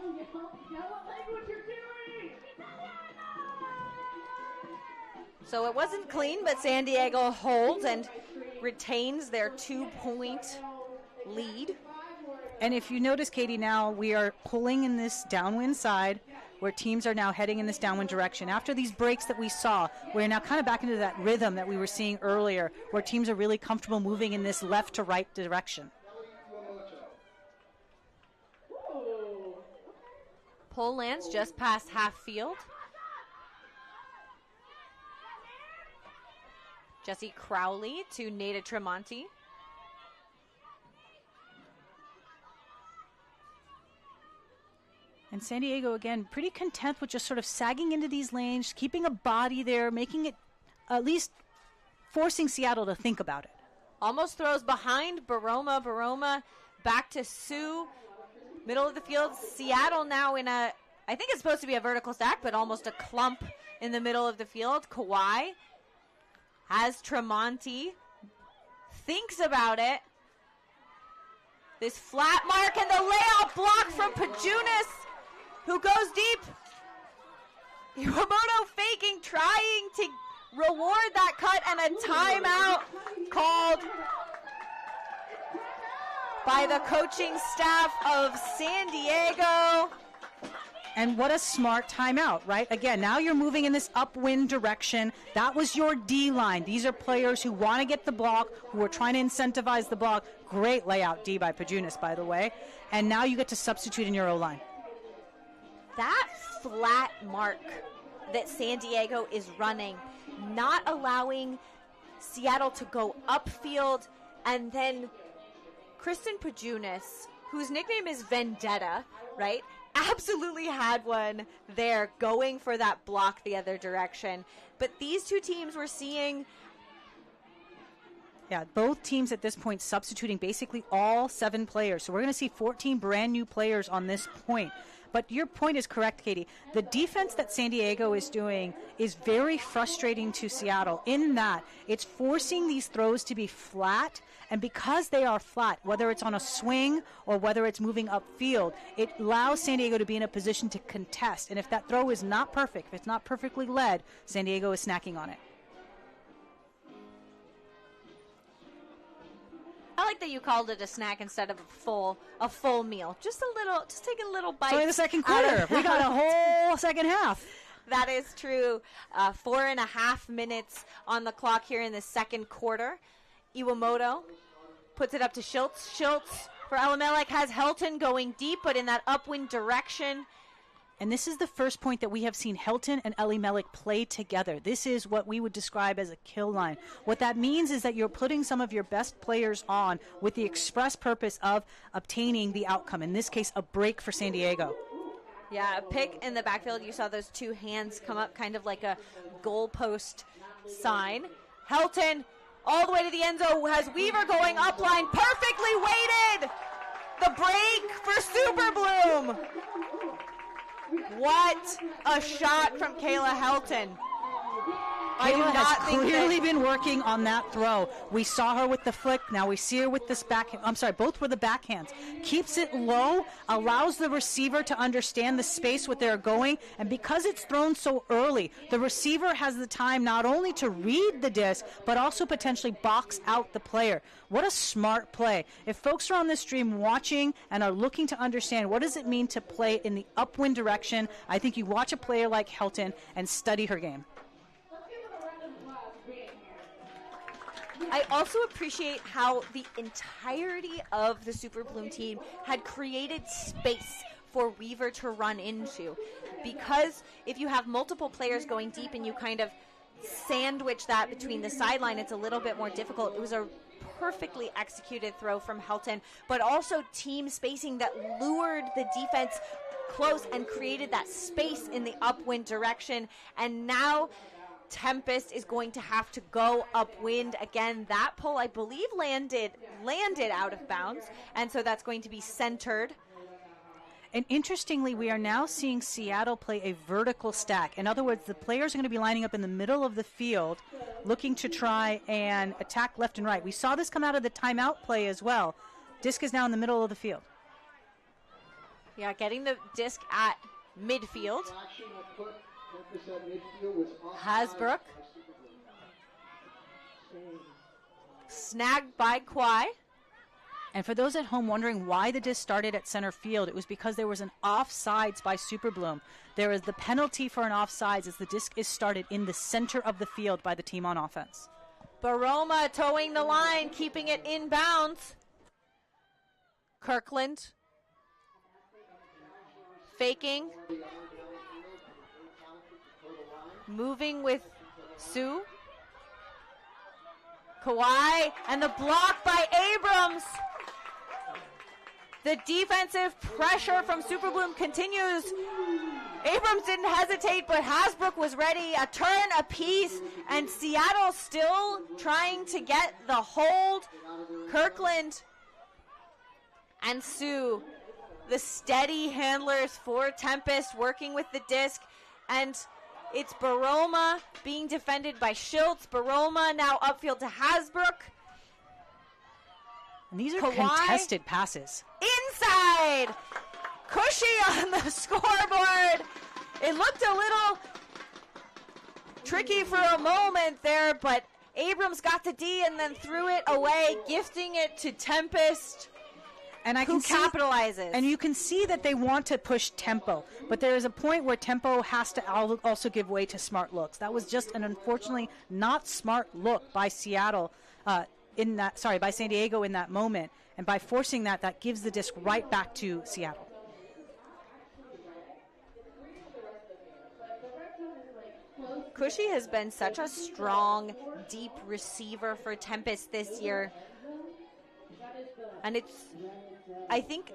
So it wasn't clean, but San Diego holds and retains their 2-point lead. And if you notice, Katie, now we are pulling in this downwind side where teams are now heading in this downwind direction. After these breaks that we saw, we're now kind of back into that rhythm that we were seeing earlier, where teams are really comfortable moving in this left to right direction. Pull lands just past half field. Jesse Crowley to Nada Tremonti. And San Diego, again, pretty content with just sort of sagging into these lanes, keeping a body there, making it at least forcing Seattle to think about it. Almost throws behind Baroma. Baroma back to Sue. Middle of the field. Seattle now in a, I think it's supposed to be a vertical stack, but almost a clump in the middle of the field. Kawhi has Tremonti, thinks about it. This flat mark and the layout block from Pajunas, who goes deep. Iwamoto faking, trying to reward that cut, and a timeout called by the coaching staff of San Diego. And what a smart timeout, right? Again, now you're moving in this upwind direction. That was your D line. These are players who want to get the block, who are trying to incentivize the block. Great layout D by Pajunas, by the way. And now you get to substitute in your O-line. That flat mark that San Diego is running, not allowing Seattle to go upfield, and then Kristen Pajunas, whose nickname is Vendetta, right? Absolutely had one there going for that block the other direction. But these two teams we're seeing. Yeah, both teams at this point substituting basically all 7 players. So we're going to see 14 brand new players on this point. But your point is correct, Katie. The defense that San Diego is doing is very frustrating to Seattle in that it's forcing these throws to be flat. And because they are flat, whether it's on a swing or whether it's moving upfield, it allows San Diego to be in a position to contest. And if that throw is not perfect, if it's not perfectly led, San Diego is snacking on it. I like that you called it a snack instead of a full meal. Just taking little bites. So in the second quarter, we got a whole second half. That is true. 4.5 minutes on the clock here in the second quarter. Iwamoto puts it up to Schultz. Schultz for Elimelech has Helton going deep, but in that upwind direction. And this is the first point that we have seen Helton and Elimelech play together. This is what we would describe as a kill line. What that means is that you're putting some of your best players on with the express purpose of obtaining the outcome. In this case, a break for San Diego. Yeah, a pick in the backfield. You saw those two hands come up, kind of like a goalpost sign. Helton all the way to the end zone has Weaver going upline, perfectly weighted. The break for Super Bloom. What a shot from Kayla Helton. Kayla has clearly been working on that throw. We saw her with the flick. Now we see her with this backhand. I'm sorry, both were the backhands. Keeps it low, allows the receiver to understand the space what they're going. And because it's thrown so early, the receiver has the time not only to read the disc, but also potentially box out the player. What a smart play. If folks are on this stream watching and are looking to understand what does it mean to play in the upwind direction, I think you watch a player like Helton and study her game. I also appreciate how the entirety of the Super Bloom team had created space for Weaver to run into. Because if you have multiple players going deep and you kind of sandwich that between the sideline, it's a little bit more difficult. It was a perfectly executed throw from Helton, but also team spacing that lured the defense close and created that space in the upwind direction. And now Tempest is going to have to go upwind again. That pull, I believe, landed out of bounds, and so that's going to be centered. And interestingly, we are now seeing Seattle play a vertical stack. In other words, the players are going to be lining up in the middle of the field, looking to try and attack left and right. We saw this come out of the timeout play as well. Disc is now in the middle of the field. Yeah, getting the disc at midfield. Hasbrook. Snagged by Kwai. And for those at home wondering why the disc started at center field, it was because there was an offsides by Superbloom. There is the penalty for an offsides as the disc is started in the center of the field by the team on offense. Baroma towing the line, keeping it in bounds. Kirkland faking. Moving with Sue. Kawhi, and the block by Abrams. The defensive pressure from Superbloom continues. Abrams didn't hesitate, but Hasbrook was ready. A turn apiece, and Seattle still trying to get the hold. Kirkland and Sue, the steady handlers for Tempest, working with the disc, and it's Baroma being defended by Schultz. Baroma now upfield to Hasbrook. And these are Kawhi, contested passes. Inside! Cushy on the scoreboard. It looked a little tricky for a moment there, but Abrams got the D and then threw it away, gifting it to Tempest. And who capitalizes. And you can see that they want to push tempo, but there is a point where tempo has to also give way to smart looks. That was just an unfortunately not smart look by Seattle by San Diego in that moment. And by forcing that, that gives the disc right back to Seattle. Cushy has been such a strong, deep receiver for Tempest this year. And it's, I think,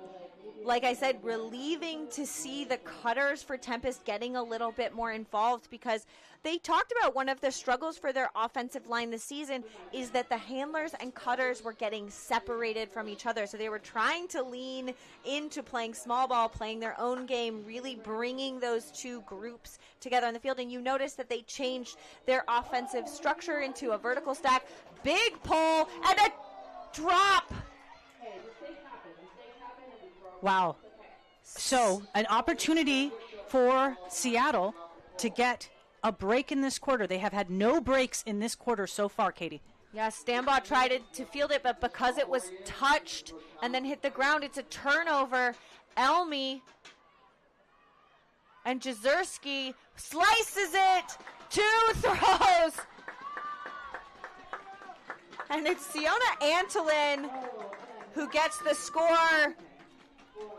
like I said, relieving to see the cutters for Tempest getting a little bit more involved, because they talked about one of the struggles for their offensive line this season is that the handlers and cutters were getting separated from each other. So they were trying to lean into playing small ball, playing their own game, really bringing those two groups together on the field. And you notice that they changed their offensive structure into a vertical stack, big pull, and a drop. Wow. So an opportunity for Seattle to get a break in this quarter. They have had no breaks in this quarter so far, Katie. Yeah, Stambaugh tried to field it, but because it was touched and then hit the ground, it's a turnover. Elmy and Jezierski slices it. 2 throws. And it's Siona Antolin who gets the score.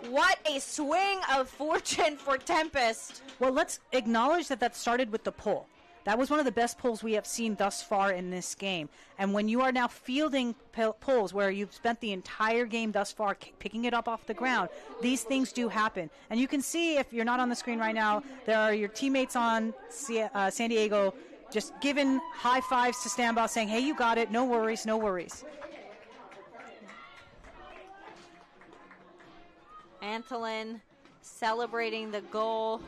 What a swing of fortune for Tempest. Well, let's acknowledge that started with the pull. That was one of the best pulls we have seen thus far in this game. And when you are now fielding pulls where you've spent the entire game thus far picking it up off the ground, these things do happen. And you can see, if you're not on the screen right now, there are your teammates on San Diego just giving high fives to Stambaugh, saying, hey, you got it, no worries, no worries. Antolin celebrating the goal.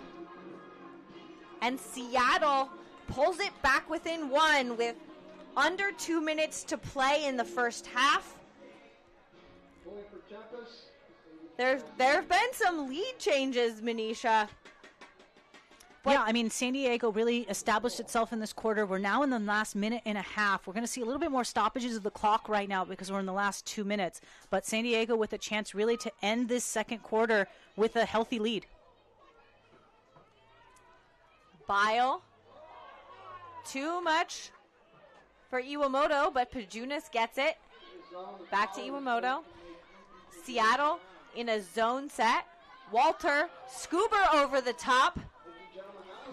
And Seattle pulls it back within 1 with under 2 minutes to play in the first half. There have been some lead changes, Manisha. Yeah, I mean, San Diego really established itself in this quarter. We're now in the last minute and a half. We're going to see a little bit more stoppages of the clock right now because we're in the last 2 minutes. But San Diego with a chance really to end this second quarter with a healthy lead. Bile. Too much for Iwamoto, but Pajunas gets it. Back to Iwamoto. Seattle in a zone set. Walter, Scuba over the top.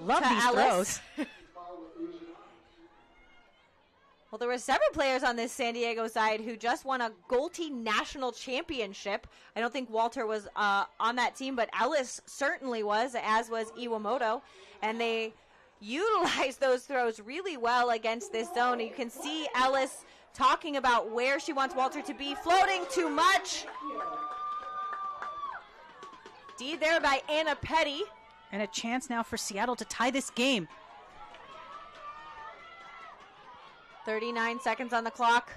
Love these Ellis. throws. Well, there were several players on this San Diego side who just won a Gold National Championship. I don't think Walter was on that team, but Ellis certainly was, as was Iwamoto. And they utilized those throws really well against this zone. You can see Ellis talking about where she wants Walter to be. Floating too much. D there by Anna Petty. And a chance now for Seattle to tie this game. 39 seconds on the clock.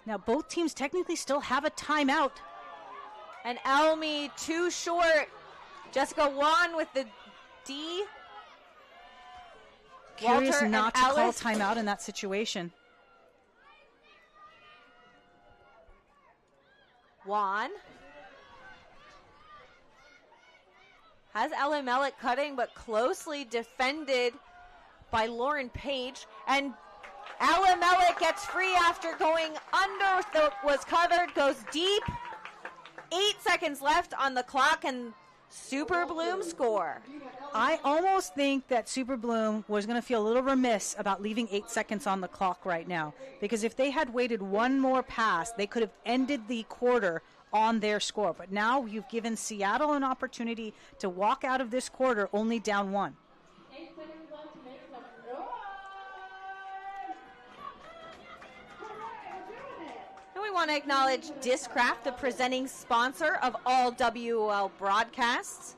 Now both teams technically still have a timeout. And Elmi too short. Jessica Wan with the D. Curious Walter not to and call Ellis. timeout in that situation. Wan has Ella Mellick cutting, but closely defended by Lauren Page. And Ella Mellick gets free after going under, was covered, goes deep. 8 seconds left on the clock, and Super Bloom score. I almost think that Super Bloom was going to feel a little remiss about leaving 8 seconds on the clock right now, because if they had waited one more pass, they could have ended the quarter on their score. But now you've given Seattle an opportunity to walk out of this quarter only down 1. And we want to acknowledge Discraft, the presenting sponsor of all WUL broadcasts.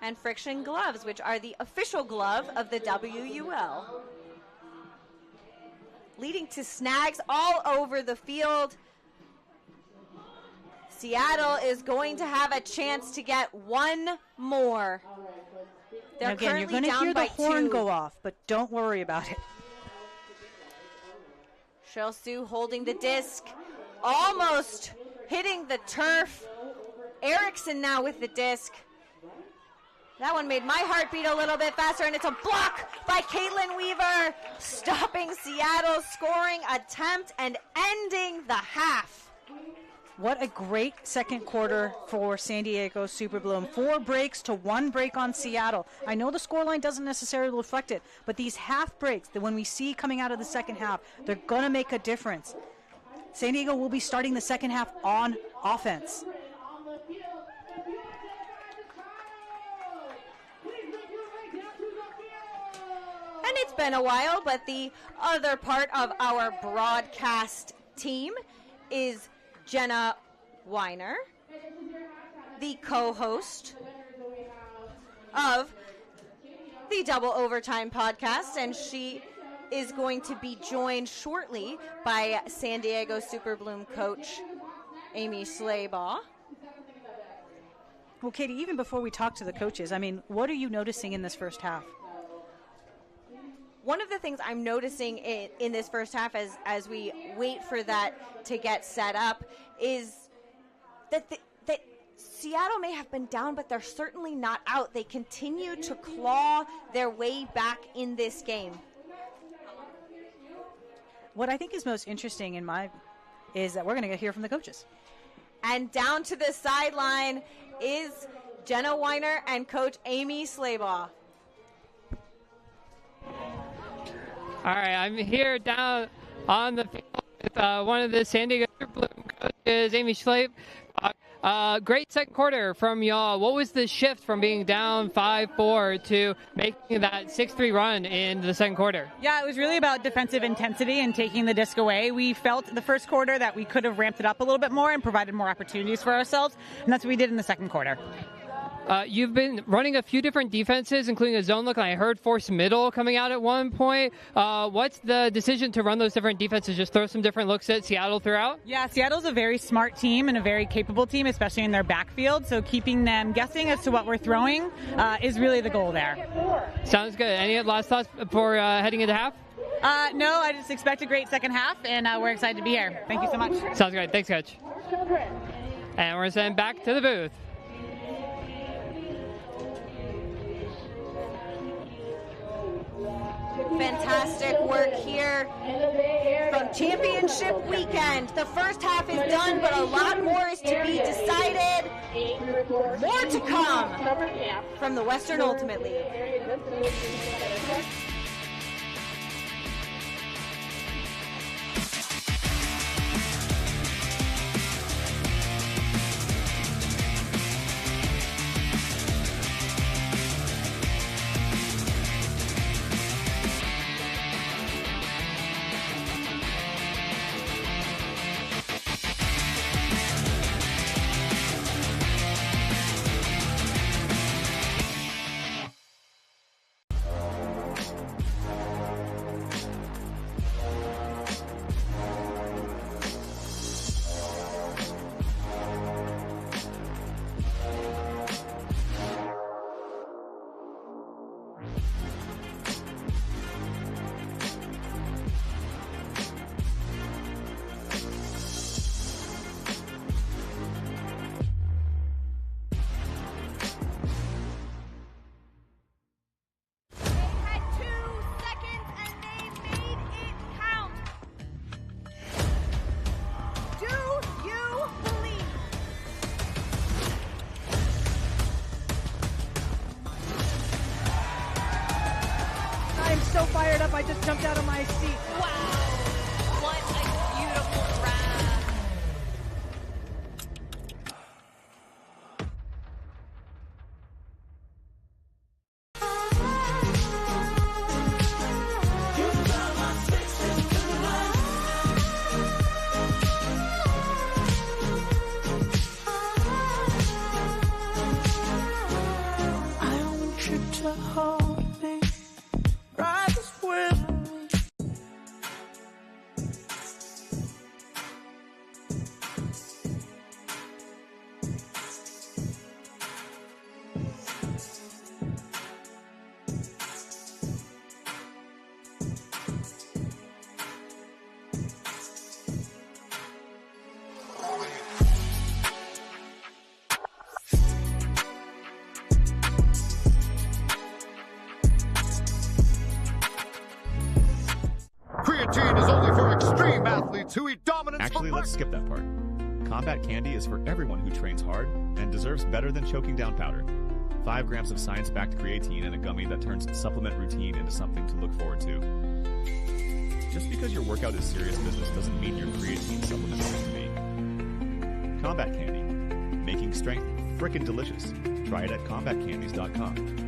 And Friction Gloves, which are the official glove of the WUL. Leading to snags all over the field. Seattle is going to have a chance to get one more. They're And again, you're currently going to down hear the by horn 2. go off, but don't worry about it. Cheryl Sue holding the disc, almost hitting the turf. Erickson now with the disc. That one made my heart beat a little bit faster, and it's a block by Caitlin Weaver, stopping Seattle's scoring attempt and ending the half. What a great second quarter for San Diego Super Bloom. 4 breaks to 1 break on Seattle. I know the scoreline doesn't necessarily reflect it, but these half breaks that when we see coming out of the second half, they're going to make a difference. San Diego will be starting the second half on offense. And it's been a while, but the other part of our broadcast team is Jenna Weiner, the co-host of the Double Overtime podcast, and she is going to be joined shortly by San Diego Super Bloom coach Amy Slaybaugh. Well, Katie, even before we talk to the coaches, I mean, what are you noticing in this first half? One of the things I'm noticing in this first half as we wait for that to get set up is that that Seattle may have been down, but they're certainly not out. They continue to claw their way back in this game. What I think is most interesting is that we're going to hear from the coaches. And down to the sideline is Jenna Weiner and Coach Amy Slaybaugh. All right, I'm here down on the field with one of the San Diego Super Bloom coaches, Amy Schlape. Great second quarter from y'all. What was the shift from being down 5-4 to making that 6-3 run in the second quarter? Yeah, it was really about defensive intensity and taking the disc away. We felt the first quarter that we could have ramped it up a little bit more and provided more opportunities for ourselves, and that's what we did in the second quarter. You've been running a few different defenses, including a zone look, and I heard force middle coming out at one point. What's the decision to run those different defenses? Just throw some different looks at Seattle throughout? Yeah, Seattle's a very smart team and a very capable team, especially in their backfield. So keeping them guessing as to what we're throwing is really the goal there. Sounds good. Any last thoughts before heading into half? No, I just expect a great second half, and we're excited to be here. Thank you so much. Sounds good. Thanks, Coach. And we're sending back to the booth. Fantastic work here from championship weekend. The first half is done, but a lot more is to be decided. More to come from the Western Ultimate League. fired up. I just jumped out of my seat. Wow. What a beautiful grab. I want you to hold me, ride this with me. Creatine is only for extreme athletes who eat dominance Actually, for let's skip that part. Combat Candy is for everyone who trains hard and deserves better than choking down powder. 5 grams of science-backed creatine and a gummy that turns supplement routine into something to look forward to. Just because your workout is serious business doesn't mean your creatine supplement is to me. Combat Candy. Making strength frickin' delicious. Try it at combatcandies.com.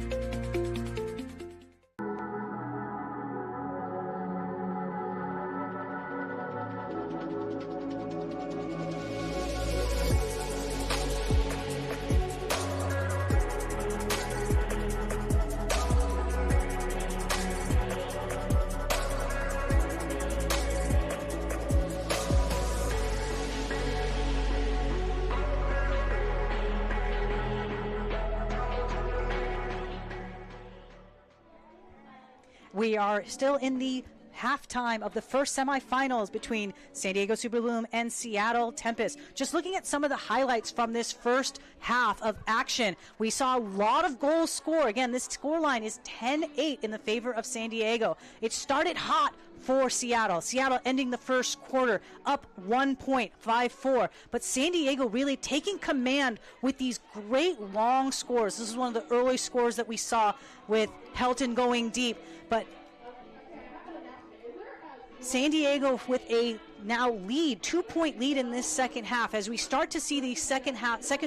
We are still in the halftime of the first semifinals between San Diego Super Bloom and Seattle Tempest. Just looking at some of the highlights from this first half of action, we saw a lot of goals scored. Again, this score line is 10-8 in the favor of San Diego. It started hot for Seattle. Seattle ending the first quarter up 1 point, 5-4. But San Diego really taking command with these great long scores. This is one of the early scores that we saw with Helton going deep. But San Diego with a now lead, 2-point lead in this second half. As we start to see these second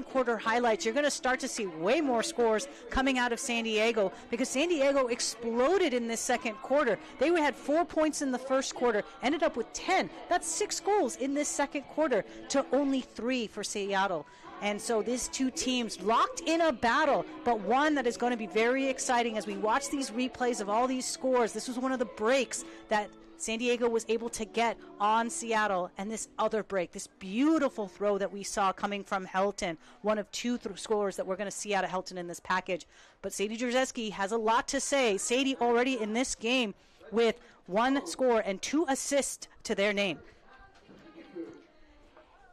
quarter highlights, you're going to start to see way more scores coming out of San Diego because San Diego exploded in this second quarter. They had 4 points in the first quarter, ended up with 10. That's 6 goals in this second quarter to only 3 for Seattle. And so these two teams locked in a battle, but one that is going to be very exciting as we watch these replays of all these scores. This was one of the breaks that San Diego was able to get on Seattle, and this other break, this beautiful throw that we saw coming from Helton, one of 2 scores that we're going to see out of Helton in this package. But Sadie Drzeski has a lot to say. Sadie already in this game with 1 score and 2 assists to their name.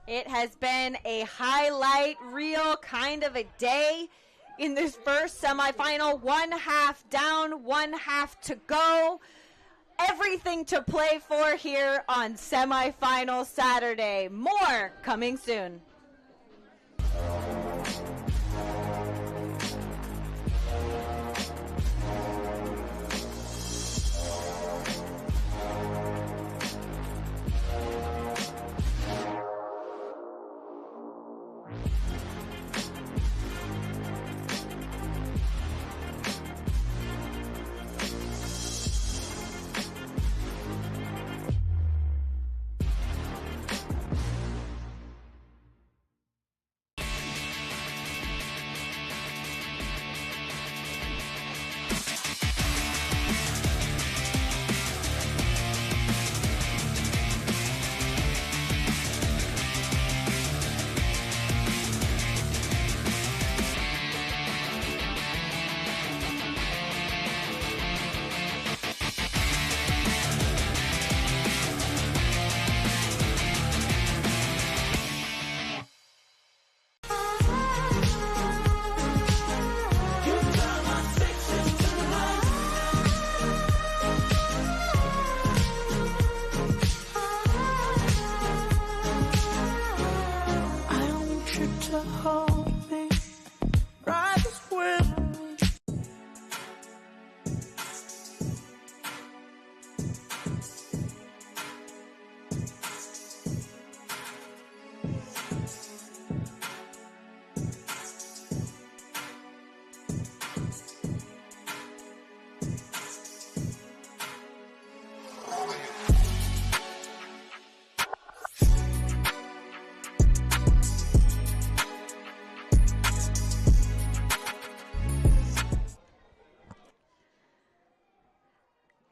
It has been a highlight reel kind of a day in this first semifinal. 1 half down, 1 half to go. Everything to play for here on Semifinal Saturday. More coming soon.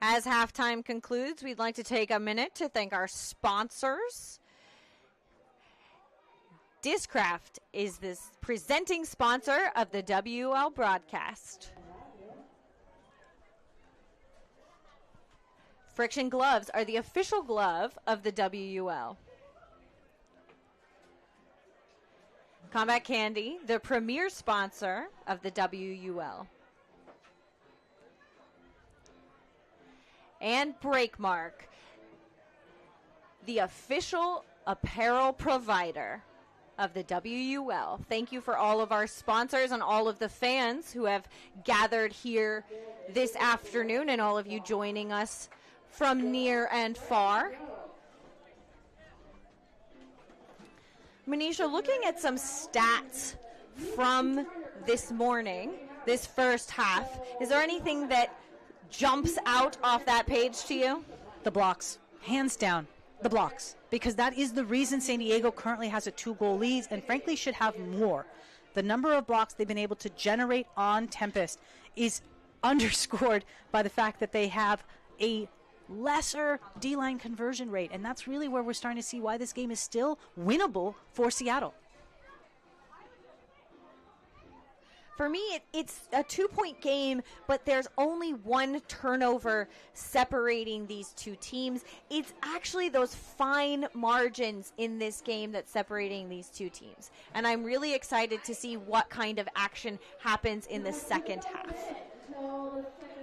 As halftime concludes, we'd like to take a minute to thank our sponsors. Discraft is this presenting sponsor of the WUL broadcast. Friction gloves are the official glove of the WUL. Combat Candy, the premier sponsor of the WUL. And Breakmark, the official apparel provider of the WUL. Thank you for all of our sponsors and all of the fans who have gathered here this afternoon, and all of you joining us from near and far. Manisha, looking at some stats from this morning, this first half, is there anything that jumps out off that page to you? The blocks. Hands down, the blocks. Because that is the reason San Diego currently has a 2-goal lead and frankly should have more. The number of blocks they've been able to generate on Tempest is underscored by the fact that they have a lesser D-line conversion rate. And that's really where we're starting to see why this game is still winnable for Seattle. For me, it's a 2-point game, but there's only one turnover separating these two teams. It's actually those fine margins in this game that's separating these two teams. And I'm really excited to see what kind of action happens in the second half.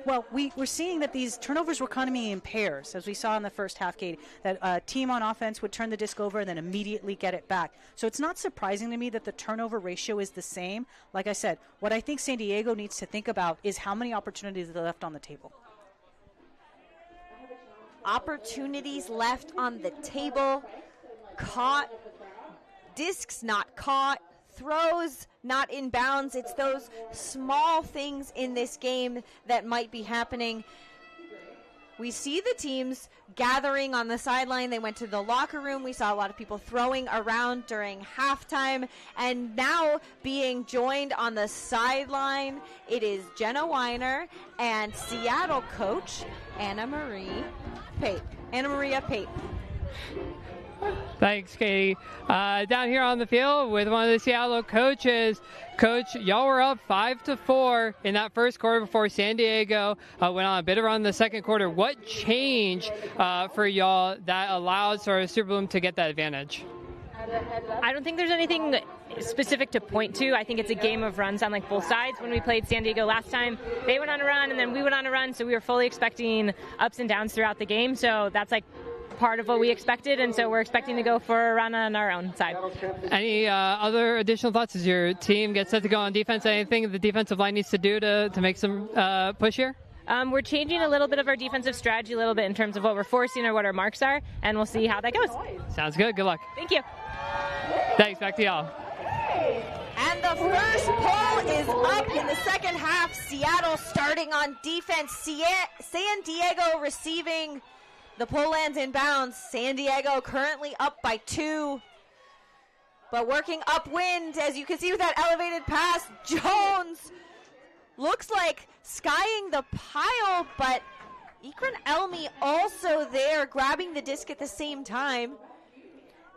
Well, we're seeing that these turnovers were coming in pairs, as we saw in the first half, Katie, that a team on offense would turn the disc over and then immediately get it back. So it's not surprising to me that the turnover ratio is the same. Like I said, what I think San Diego needs to think about is how many opportunities are left on the table. Opportunities left on the table, caught, discs not caught, throws not in bounds. It's those small things in this game that might be happening. We see the teams gathering on the sideline. They went to the locker room. We saw a lot of people throwing around during halftime. And now being joined on the sideline, it is Jenna Weiner and Seattle coach Anna Maria Pape. Thanks, Katie. Down here on the field with one of the Seattle coaches. Coach, y'all were up 5-4 in that first quarter before San Diego went on a bit of a run in the second quarter. What changed for y'all that allowed sort of Super Bloom to get that advantage? I don't think there's anything specific to point to. I think it's a game of runs on like both sides. When we played San Diego last time, they went on a run and then we went on a run, so we were fully expecting ups and downs throughout the game. So that's like part of what we expected, and so we're expecting to go for a run on our own side. Any other additional thoughts as your team gets set to go on defense? Anything the defensive line needs to do to make some push here? We're changing a little bit of our defensive strategy a little bit in terms of what we're forcing or what our marks are, and we'll see how that goes. Sounds good. Good luck. Thank you. Thanks. Back to y'all. And the first pull is up in the second half. Seattle starting on defense. San Diego receiving. The pull lands in bounds. San Diego currently up by 2. But working upwind, as you can see with that elevated pass, Jones looks like skying the pile, but Ikran Elmi also there grabbing the disc at the same time.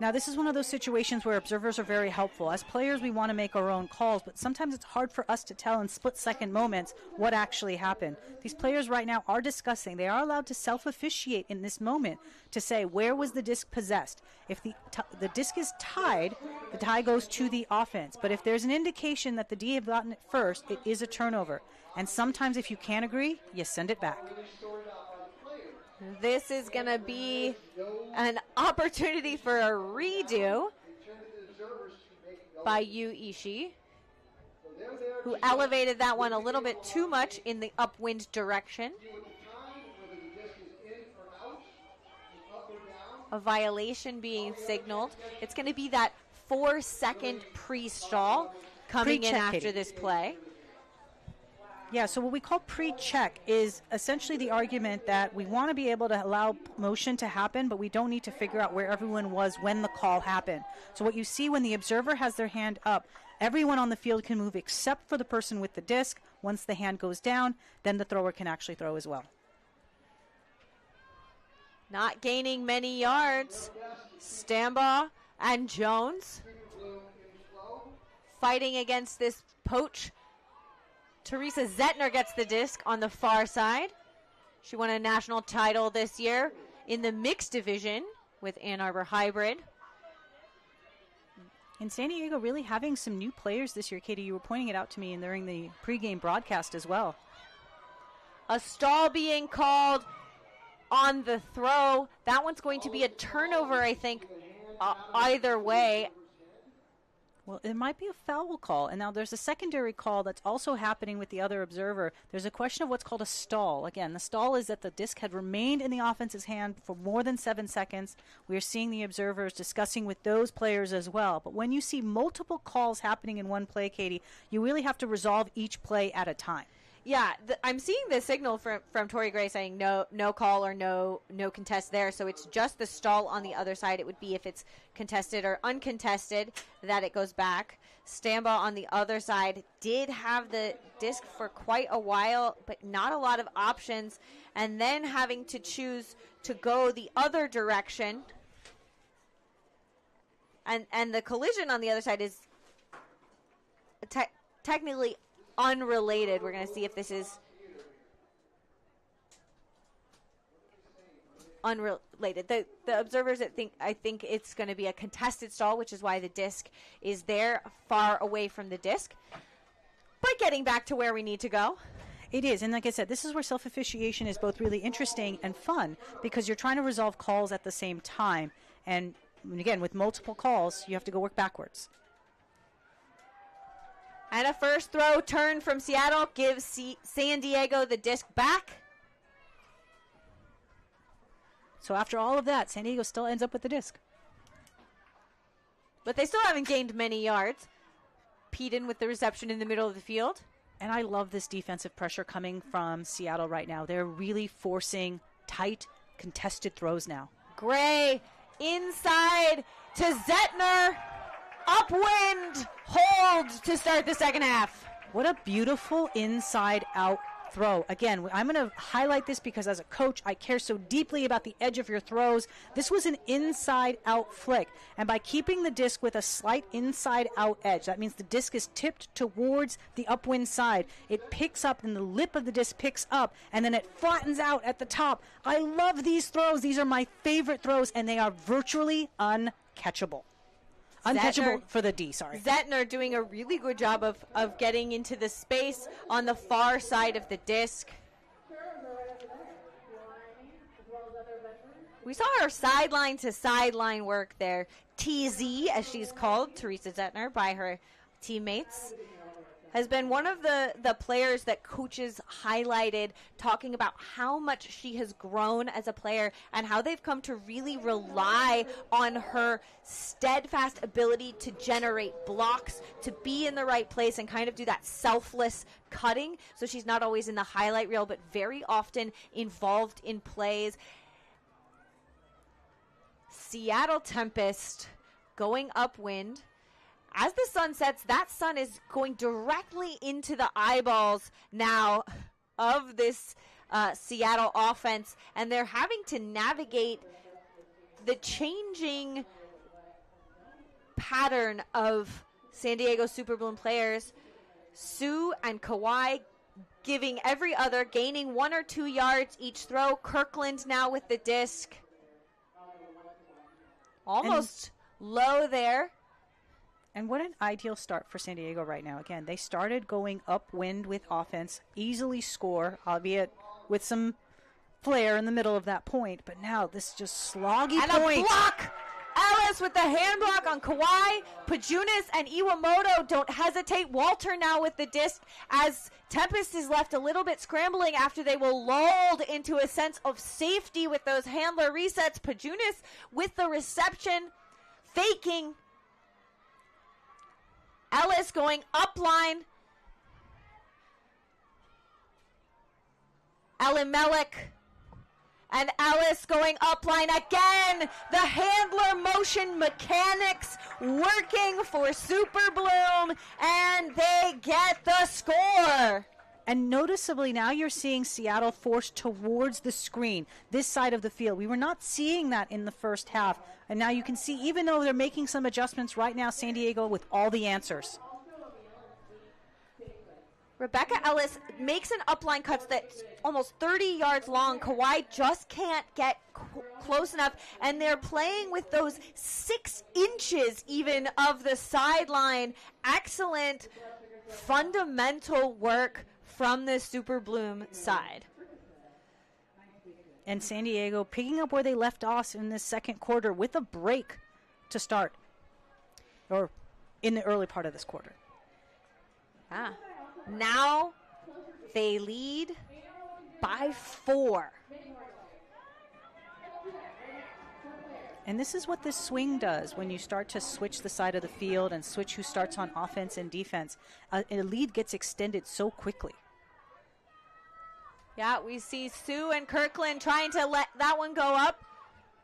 Now, this is one of those situations where observers are very helpful. As players, we want to make our own calls, but sometimes it's hard for us to tell in split-second moments what actually happened. These players right now are discussing. They are allowed to self-officiate in this moment to say, where was the disc possessed? If the disc is tied, the tie goes to the offense. But if there's an indication that the D have gotten it first, it is a turnover. And sometimes if you can't agree, you send it back. This is going to be an opportunity for a redo by Yu Ishii, who elevated that one a little bit too much in the upwind direction. A violation being signaled. It's going to be that 4-second pre-stall coming in after this play. Yeah, so what we call pre-check is essentially the argument that we want to be able to allow motion to happen, but we don't need to figure out where everyone was when the call happened. So what you see when the observer has their hand up, everyone on the field can move except for the person with the disc. Once the hand goes down, then the thrower can actually throw as well. Not gaining many yards. Stambaugh and Jones fighting against this poach. Teresa Zettner gets the disc on the far side. She won a national title this year in the mixed division with Ann Arbor Hybrid. And San Diego really having some new players this year. Katie, you were pointing it out to me during the pregame broadcast as well. A stall being called on the throw. That one's going to be a turnover, I think, either way. Well, it might be a foul call. And now there's a secondary call that's also happening with the other observer. There's a question of what's called a stall. Again, the stall is that the disc had remained in the offense's hand for more than 7 seconds. We are seeing the observers discussing with those players as well. But when you see multiple calls happening in one play, Katie, you really have to resolve each play at a time. Yeah, I'm seeing the signal from Tori Gray saying no call or no contest there. So it's just the stall on the other side. It would be if it's contested or uncontested that it goes back. Stambaugh on the other side did have the disc for quite a while, but not a lot of options. And then having to choose to go the other direction. And the collision on the other side is technically unrelated. We're going to see if this is unrelated. The observers I think it's going to be a contested stall, which is why the disc is there far away from the disc. But getting back to where we need to go. It is, and like I said, this is where self-officiation is both really interesting and fun because you're trying to resolve calls at the same time. And again, with multiple calls, you have to go work backwards. And a first throw turn from Seattle gives San Diego the disc back. So after all of that, San Diego still ends up with the disc. But they still haven't gained many yards. Peden with the reception in the middle of the field. And I love this defensive pressure coming from Seattle right now. They're really forcing tight, contested throws now. Gray inside to Zettner. Upwind hold to start the second half. What a beautiful inside-out throw. Again, I'm going to highlight this because as a coach, I care so deeply about the edge of your throws. This was an inside-out flick. And by keeping the disc with a slight inside-out edge, that means the disc is tipped towards the upwind side. It picks up and the lip of the disc picks up and then it flattens out at the top. I love these throws. These are my favorite throws and they are virtually uncatchable. Uncatchable for the D, sorry. Zettner doing a really good job of getting into the space on the far side of the disc. We saw her sideline to sideline work there. TZ, as she's called, Teresa Zettner, by her teammates, has been one of the players that coaches highlighted, talking about how much she has grown as a player and how they've come to really rely on her steadfast ability to generate blocks, to be in the right place and kind of do that selfless cutting. So she's not always in the highlight reel, but very often involved in plays. Seattle Tempest going upwind. As the sun sets, that sun is going directly into the eyeballs now of this Seattle offense, and they're having to navigate the changing pattern of San Diego Super Bloom players. Sue and Kawhi giving every other, gaining 1 or 2 yards each throw. Kirkland now with the disc. Almost low there. And what an ideal start for San Diego right now. Again, they started going upwind with offense, easily score, albeit with some flair in the middle of that point. But now this just sloggy and point. And a block! Ellis with the hand block on Kawhi. Pajunas and Iwamoto don't hesitate. Walter now with the disc as Tempest is left a little bit scrambling after they were lulled into a sense of safety with those handler resets. Pajunas with the reception, faking. Ellis going upline. Elimelech and Ellis going upline again. The handler motion mechanics working for Super Bloom, and they get the score. And noticeably now you're seeing Seattle forced towards the screen, this side of the field. We were not seeing that in the first half. And now you can see, even though they're making some adjustments right now, San Diego with all the answers. Rebecca Ellis makes an upline cut that's almost 30 yards long. Kawhi just can't get close enough, and they're playing with those 6 inches even of the sideline. Excellent fundamental work from the Super Bloom side. And San Diego picking up where they left off in this second quarter with a break to start, or in the early part of this quarter. Ah. Now they lead by 4. And this is what this swing does when you start to switch the side of the field and switch who starts on offense and defense. A lead gets extended so quickly. Yeah, we see Sue and Kirkland trying to let that one go up.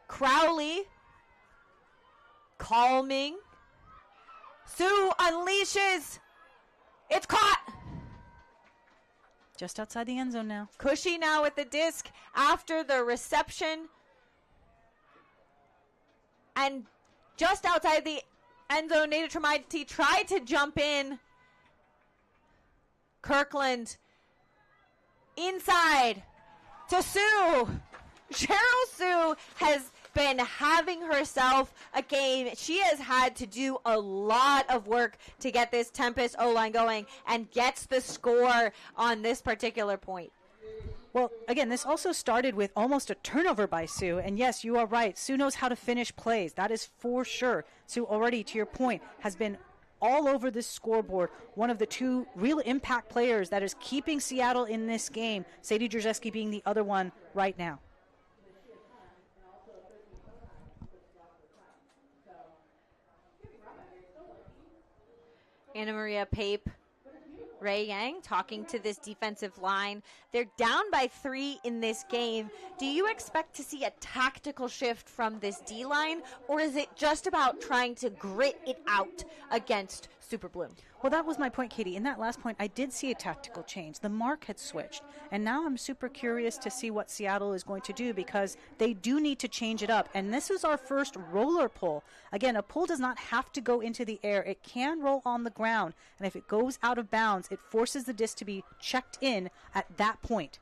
Crowley calming. Sue unleashes. It's caught. Just outside the end zone now. Cushy now with the disc after the reception. And just outside the end zone, Nada Tremonti tried to jump in. Kirkland inside to Sue. Cheryl Sue has been having herself a game. She has had to do a lot of work to get this Tempest O-line going, and gets the score on this particular point. Well, again, this also started with almost a turnover by Sue. And yes, you are right. Sue knows how to finish plays. That is for sure. Sue already, to your point, has been all over this scoreboard. One of the 2 real impact players that is keeping Seattle in this game. Sadie Drzeski being the other one right now. Anna Maria Pape, Ray Yang talking to this defensive line. They're down by 3 in this game. Do you expect to see a tactical shift from this D-line, or is it just about trying to grit it out against Super Bloom? Well, that was my point, Katie. In that last point, I did see a tactical change. The mark had switched. And now I'm super curious to see what Seattle is going to do, because they do need to change it up. And this is our first roller pull. Again, a pull does not have to go into the air. It can roll on the ground. And if it goes out of bounds, it forces the disc to be checked in at that point.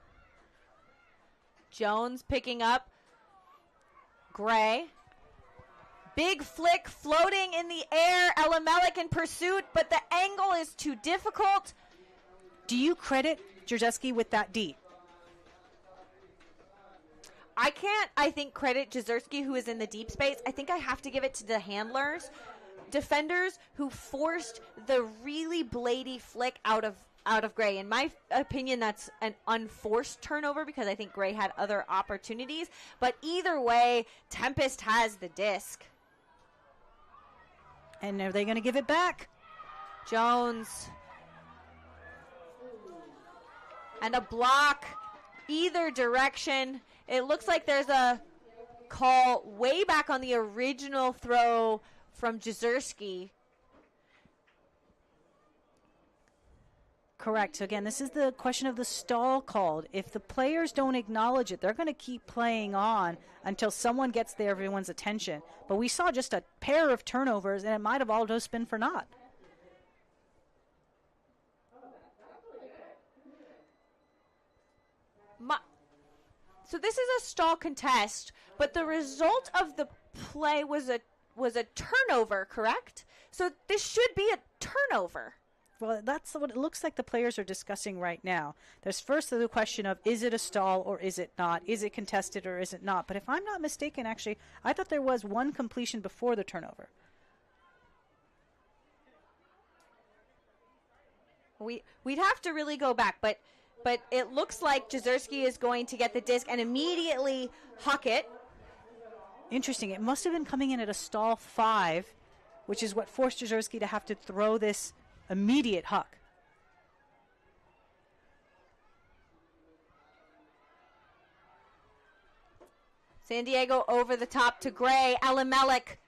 Jones picking up Gray. Big flick floating in the air. Elimelech in pursuit, but the angle is too difficult. Do you credit Drzeski with that D? I can't, credit Jezerski, who is in the deep space. I think I have to give it to the handlers, defenders who forced the really blady flick out of Gray. In my opinion, that's an unforced turnover, because I think Gray had other opportunities. But either way, Tempest has the disc. And are they going to give it back? Jones. And a block either direction. It looks like there's a call way back on the original throw from Jezerski. Correct. So again, this is the question of the stall called. If the players don't acknowledge it, they're going to keep playing on until someone gets everyone's attention. But we saw just a pair of turnovers, and it might have all just been for naught. So this is a stall contest, but the result of the play was a turnover, correct? So this should be a turnover. Well, that's what it looks like the players are discussing right now. There's first the question of, is it a stall or is it not? Is it contested or is it not? But if I'm not mistaken, actually, I thought there was one completion before the turnover. We'd have to really go back, but it looks like Jezerski is going to get the disc and immediately huck it. Interesting. It must have been coming in at a stall 5, which is what forced Jezerski to have to throw this immediate huck. San Diego over the top to Gray. Elimelech.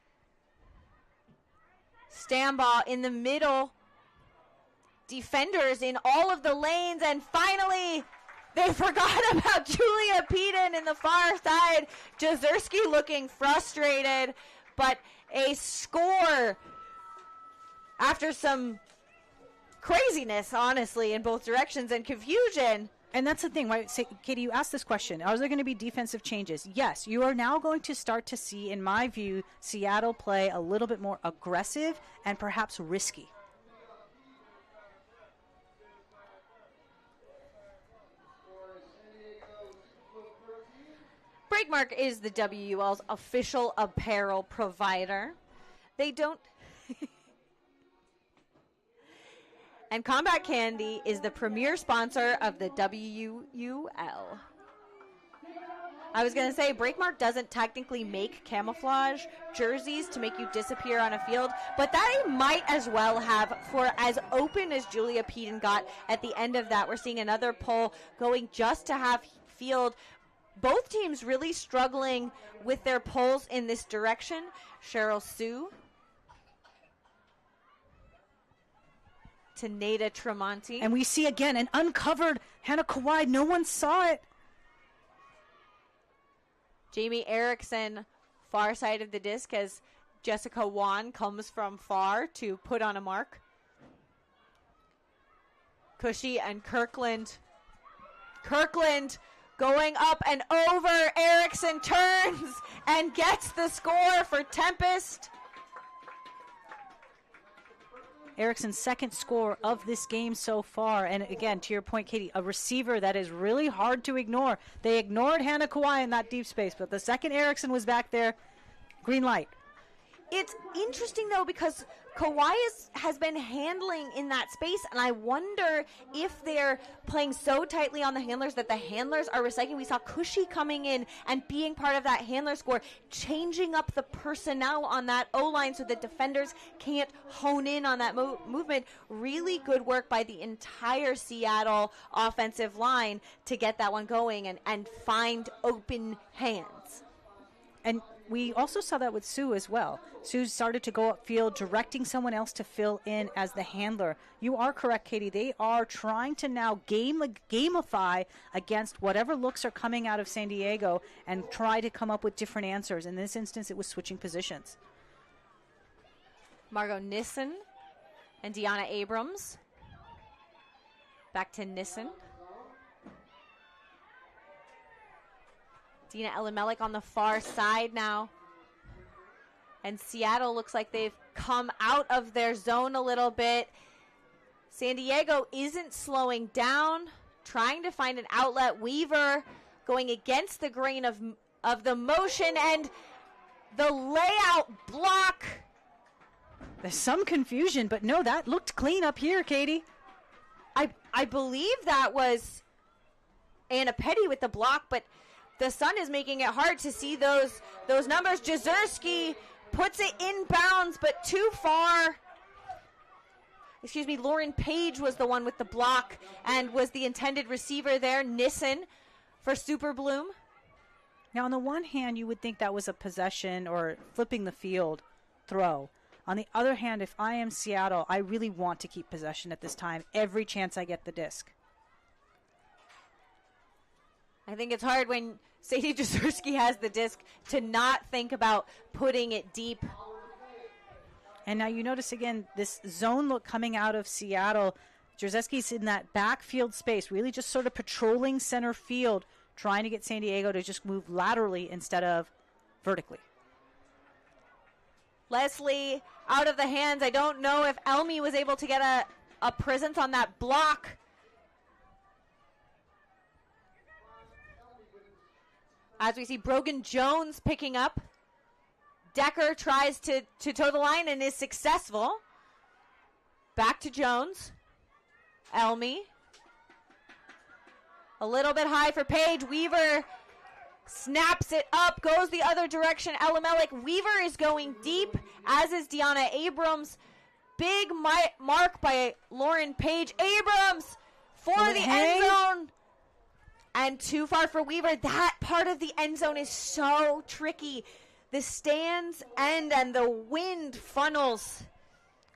Stand ball in the middle. defenders in all of the lanes, and finally they forgot about Julia Peden in the far side. Jezierski looking frustrated, but a score after some craziness, honestly, in both directions and confusion. And that's the thing, right? Katie, you asked this question. Are there going to be defensive changes? Yes, you are now going to start to see, in my view, Seattle play a little bit more aggressive and perhaps risky. Breakmark is the WUL's official apparel provider. They don't... And Combat Candy is the premier sponsor of the WUL. I was going to say, Breakmark doesn't technically make camouflage jerseys to make you disappear on a field, but that might as well have, for as open as Julia Peden got at the end of that. We're seeing another poll going just to have field. Both teams really struggling with their polls in this direction. Cheryl Sue to Nada Tremonti. And we see again an uncovered Hannah Kawhi. No one saw it. Jamie Erickson, far side of the disc, as Jessica Wan comes from far to put on a mark. Cushy and Kirkland. Kirkland going up and over. Erickson turns and gets the score for Tempest. Erickson's second score of this game so far. And again, to your point, Katie, a receiver that is really hard to ignore. They ignored Hannah Kawhi in that deep space, but the second Erickson was back there, green light. It's interesting, though, because Kawhi has been handling in that space, and I wonder if they're playing so tightly on the handlers that the handlers are recycling. We saw Cushy coming in and being part of that handler score, changing up the personnel on that O-line so that defenders can't hone in on that movement. Really good work by the entire Seattle offensive line to get that one going and find open hands. And we also saw that with Sue as well. Sue started to go upfield, directing someone else to fill in as the handler. You are correct, Katie. They are trying to now gamify against whatever looks are coming out of San Diego and try to come up with different answers. In this instance, it was switching positions. Margot Nissen and Deanna Abrams. Back to Nissen. Dina Elimelech on the far side now. And Seattle looks like they've come out of their zone a little bit. San Diego isn't slowing down, trying to find an outlet. Weaver going against the grain of the motion, and the layout block. There's some confusion, but no, that looked clean up here, Katie. I believe that was Anna Petty with the block, but the sun is making it hard to see those numbers. Jezierski puts it inbounds, but too far. Excuse me, Lauren Page was the one with the block and was the intended receiver there. Nissen for Super Bloom. Now, on the one hand, you would think that was a possession or flipping the field throw. On the other hand, if I am Seattle, I really want to keep possession at this time, every chance I get the disc. I think it's hard when Sadie Jezierski has the disc to not think about putting it deep. And now you notice again this zone look coming out of Seattle. Jezierski's in that backfield space, really just sort of patrolling center field, trying to get San Diego to just move laterally instead of vertically. Leslie out of the hands. I don't know if Elmi was able to get a presence on that block. As we see Brogan Jones picking up. Decker tries to toe the line and is successful. Back to Jones. Elmi. A little bit high for Page. Weaver snaps it up, goes the other direction. Elimelech. Weaver is going deep, as is Deanna Abrams. Big mark by Lauren Page. Abrams for the end zone. And too far for Weaver. That part of the end zone is so tricky. The stands end and the wind funnels.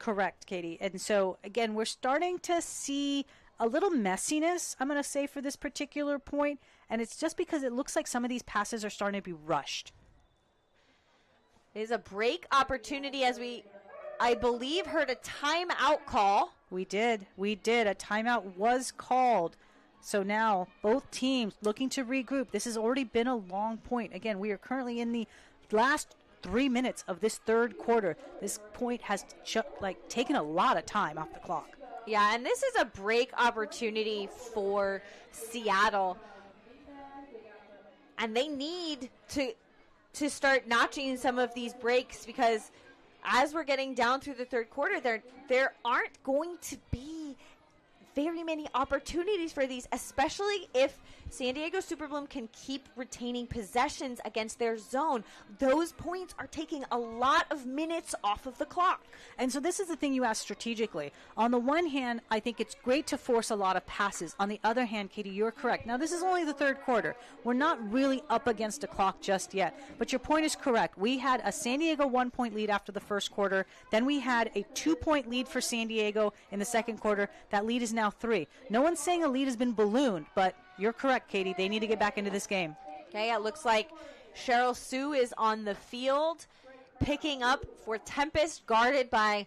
Correct, Katie. And so, again, we're starting to see a little messiness, I'm going to say, for this particular point. And it's just because it looks like some of these passes are starting to be rushed. It is a break opportunity as we, I believe, heard a timeout call. We did. A timeout was called. So now both teams looking to regroup. This has already been a long point. Again, we are currently in the last 3 minutes of this third quarter. This point has taken a lot of time off the clock. Yeah, and this is a break opportunity for Seattle. And they need to start notching some of these breaks, because as we're getting down through the third quarter, there aren't going to be very many opportunities for these, especially if San Diego Superbloom can keep retaining possessions against their zone. Those points are taking a lot of minutes off of the clock. And so this is the thing you asked strategically. On the one hand, I think it's great to force a lot of passes. On the other hand, Katie, you're correct. Now, this is only the third quarter. We're not really up against a clock just yet. But your point is correct. We had a San Diego 1-point lead after the first quarter. Then we had a 2-point lead for San Diego in the second quarter. That lead is now 3. No one's saying a lead has been ballooned, but you're correct, Katie. They need to get back into this game. Okay, it looks like Cheryl Sue is on the field, picking up for Tempest, guarded by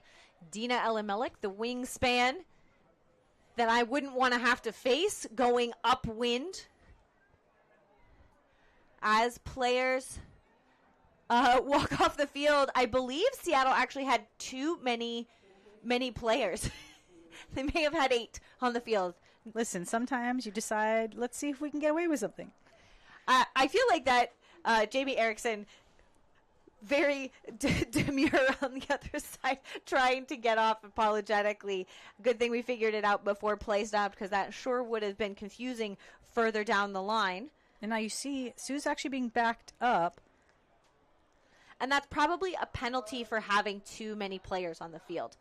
Dina Elimelech, the wingspan that I wouldn't want to have to face going upwind. As players walk off the field, I believe Seattle actually had too many players. They may have had 8 on the field. Listen, sometimes you decide, let's see if we can get away with something. I feel like that Jamie Erickson, very demure on the other side, trying to get off apologetically. Good thing we figured it out before play stopped, because that sure would have been confusing further down the line. And now you see Sue's actually being backed up. And that's probably a penalty for having too many players on the field.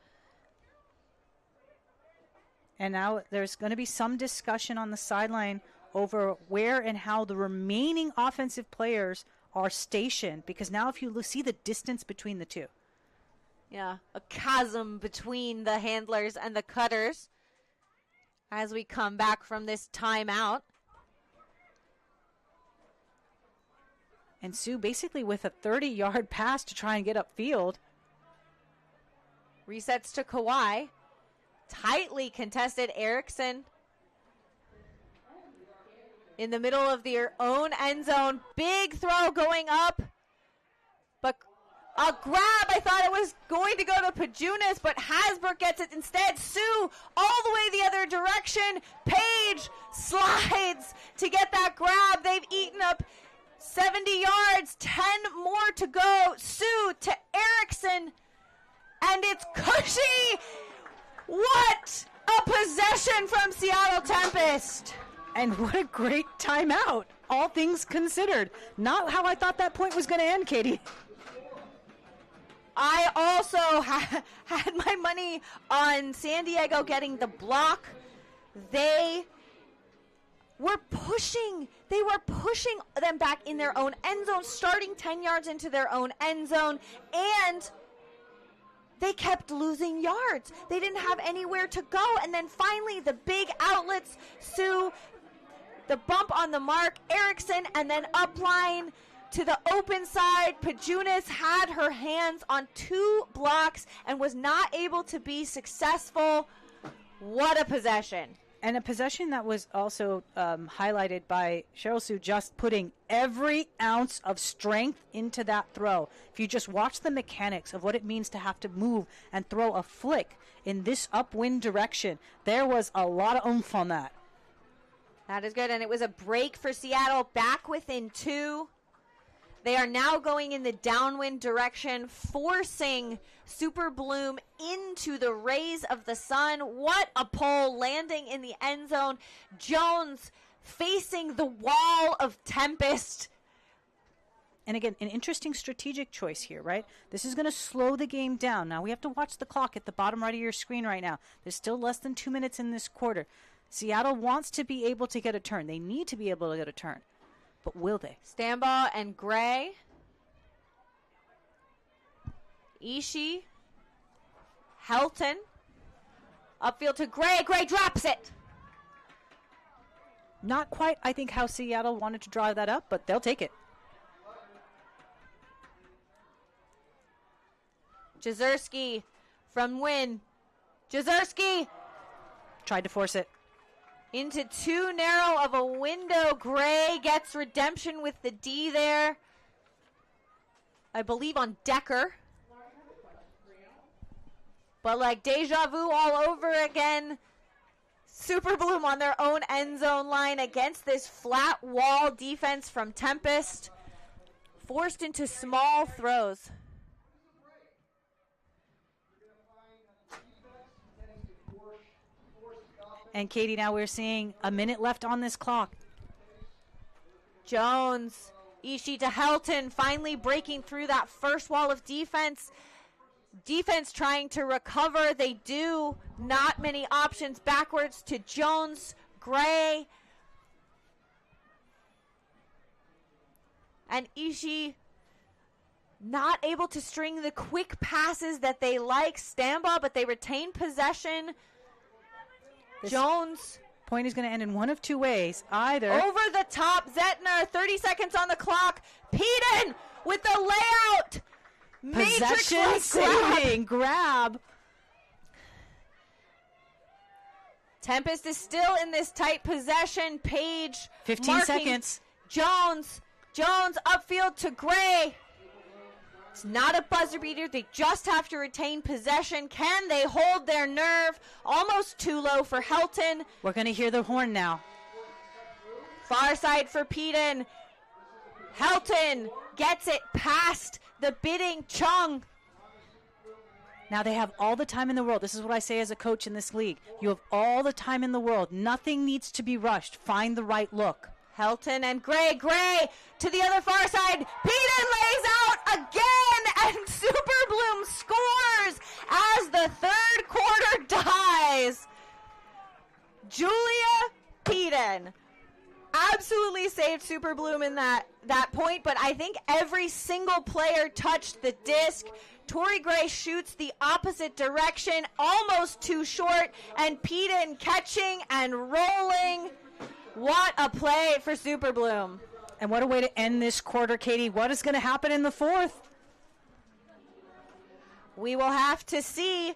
And now there's going to be some discussion on the sideline over where and how the remaining offensive players are stationed, because now if you see the distance between the two. Yeah, a chasm between the handlers and the cutters as we come back from this timeout. And Sue basically with a 30-yard pass to try and get upfield. Resets to Kawhi. Tightly contested. Erickson in the middle of their own end zone. Big throw going up. But a grab. I thought it was going to go to Pajunas, but Hasbrook gets it instead. Sue all the way the other direction. Page slides to get that grab. They've eaten up 70 yards. 10 more to go. Sue to Erickson. And it's cushy. What a possession from Seattle Tempest. And what a great timeout, all things considered. Not how I thought that point was going to end, Katie. I also had my money on San Diego getting the block. They were pushing them back in their own end zone, starting 10 yards into their own end zone, and they kept losing yards. They didn't have anywhere to go. And then finally, the big outlets, Sue, the bump on the mark, Erickson, and then upline to the open side. Pajunas had her hands on 2 blocks and was not able to be successful. What a possession. And a possession that was also highlighted by Cheryl Sue just putting every ounce of strength into that throw. If you just watch the mechanics of what it means to have to move and throw a flick in this upwind direction, there was a lot of oomph on that. That is good, and it was a break for Seattle, back within 2. They are now going in the downwind direction, forcing Super Bloom into the rays of the sun. What a pull, landing in the end zone. Jones facing the wall of Tempest. And again, an interesting strategic choice here, right? This is going to slow the game down. Now, we have to watch the clock at the bottom right of your screen right now. There's still less than 2 minutes in this quarter. Seattle wants to be able to get a turn. They need to be able to get a turn. But will they? Stambaugh and Gray. Ishii Helton. Upfield to Gray. Gray drops it. Not quite, I think, how Seattle wanted to draw that up, but they'll take it. Jezierski from Wynn. Jezierski tried to force it. Into too narrow of a window. Gray gets redemption with the D there. I believe on Decker. But like deja vu all over again. Super Bloom on their own end zone line against this flat wall defense from Tempest. Forced into small throws. And Katie, now we're seeing a minute left on this clock. Jones, Ishii to Helton, finally breaking through that first wall of defense. Defense trying to recover. They do. Not many options backwards to Jones, Gray. And Ishii not able to string the quick passes that they like. Stambaugh, but they retain possession. Jones. Point is going to end in one of two ways. Either over the top, Zettner, 30 seconds on the clock. Peden with the layout. Possession saving grab. Tempest is still in this tight possession. Page 15 seconds. Jones upfield to Gray. It's not a buzzer beater. They just have to retain possession. Can they hold their nerve? Almost too low for Helton. We're going to hear the horn now. Far side for Peden. Helton gets it past the bidding Chung. Now they have all the time in the world. This is what I say as a coach in this league. You have all the time in the world. Nothing needs to be rushed. Find the right look. Helton and Gray to the other far side. Peden lays out again, and Super Bloom scores as the third quarter dies. Julia Peden absolutely saved Super Bloom in that point, but I think every single player touched the disc. Tori Gray shoots the opposite direction, almost too short, and Peden catching and rolling. What a play for Super Bloom. And what a way to end this quarter, Katie. What is going to happen in the fourth? We will have to see.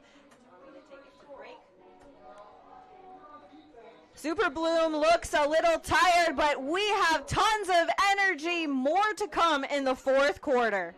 Super Bloom looks a little tired, but we have tons of energy. More to come in the fourth quarter.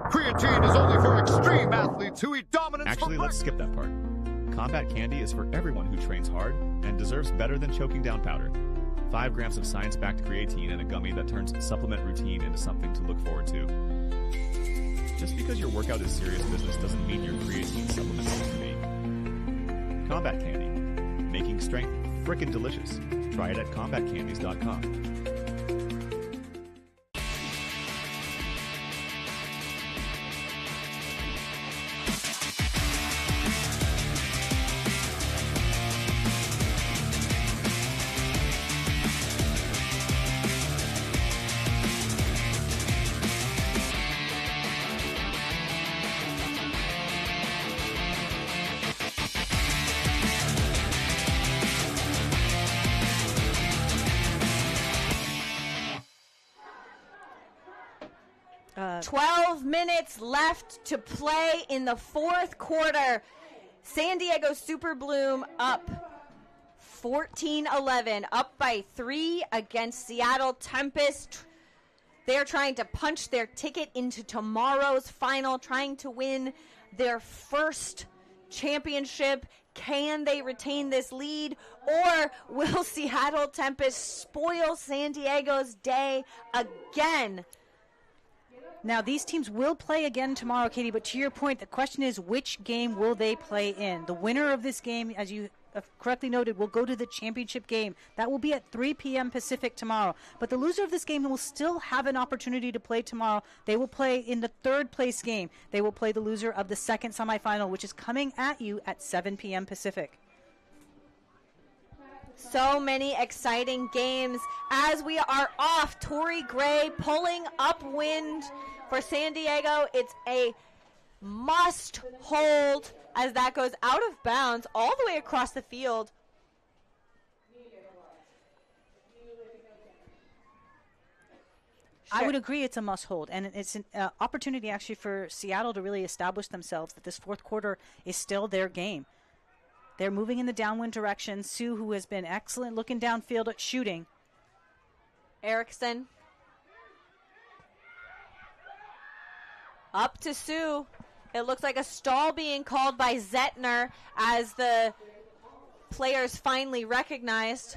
Creatine is only for extreme athletes who eat dominance. Actually, let's skip that part. Combat Candy is for everyone who trains hard and deserves better than choking down powder. 5 grams of science-backed creatine and a gummy that turns supplement routine into something to look forward to. Just because your workout is serious business doesn't mean your creatine supplement is me. Combat Candy. Making strength frickin' delicious. Try it at combatcandies.com. Uh, 12 minutes left to play in the fourth quarter. San Diego Super Bloom up 14-11, up by 3 against Seattle Tempest. They're trying to punch their ticket into tomorrow's final, trying to win their first championship. Can they retain this lead, or will Seattle Tempest spoil San Diego's day again? Now, these teams will play again tomorrow, Katie, but to your point, the question is which game will they play in? The winner of this game, as you correctly noted, will go to the championship game. That will be at 3 p.m. Pacific tomorrow. But the loser of this game will still have an opportunity to play tomorrow. They will play in the third place game. They will play the loser of the second semifinal, which is coming at you at 7 p.m. Pacific. So many exciting games as we are off. Tori Gray pulling upwind for San Diego. It's a must hold as that goes out of bounds all the way across the field. I would agree it's a must hold, and it's an opportunity actually for Seattle to really establish themselves that this fourth quarter is still their game. They're moving in the downwind direction. Sue, who has been excellent looking downfield at shooting. Erickson. Up to Sue. It looks like a stall being called by Zettner as the players finally recognized.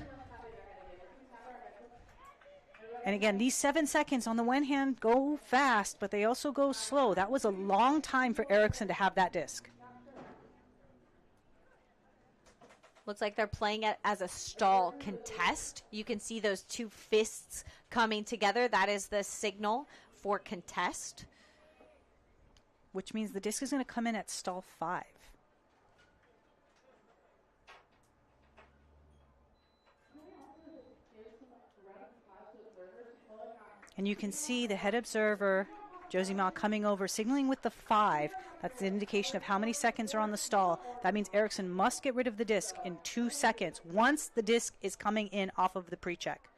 And again, these 7 seconds on the one hand go fast, but they also go slow. That was a long time for Erickson to have that disc. Looks like they're playing it as a stall contest. You can see those two fists coming together. That is the signal for contest. Which means the disc is going to come in at stall 5. And you can see the head observer, Josie Ma, coming over, signaling with the 5. That's the indication of how many seconds are on the stall. That means Erickson must get rid of the disc in 2 seconds once the disc is coming in off of the pre-check.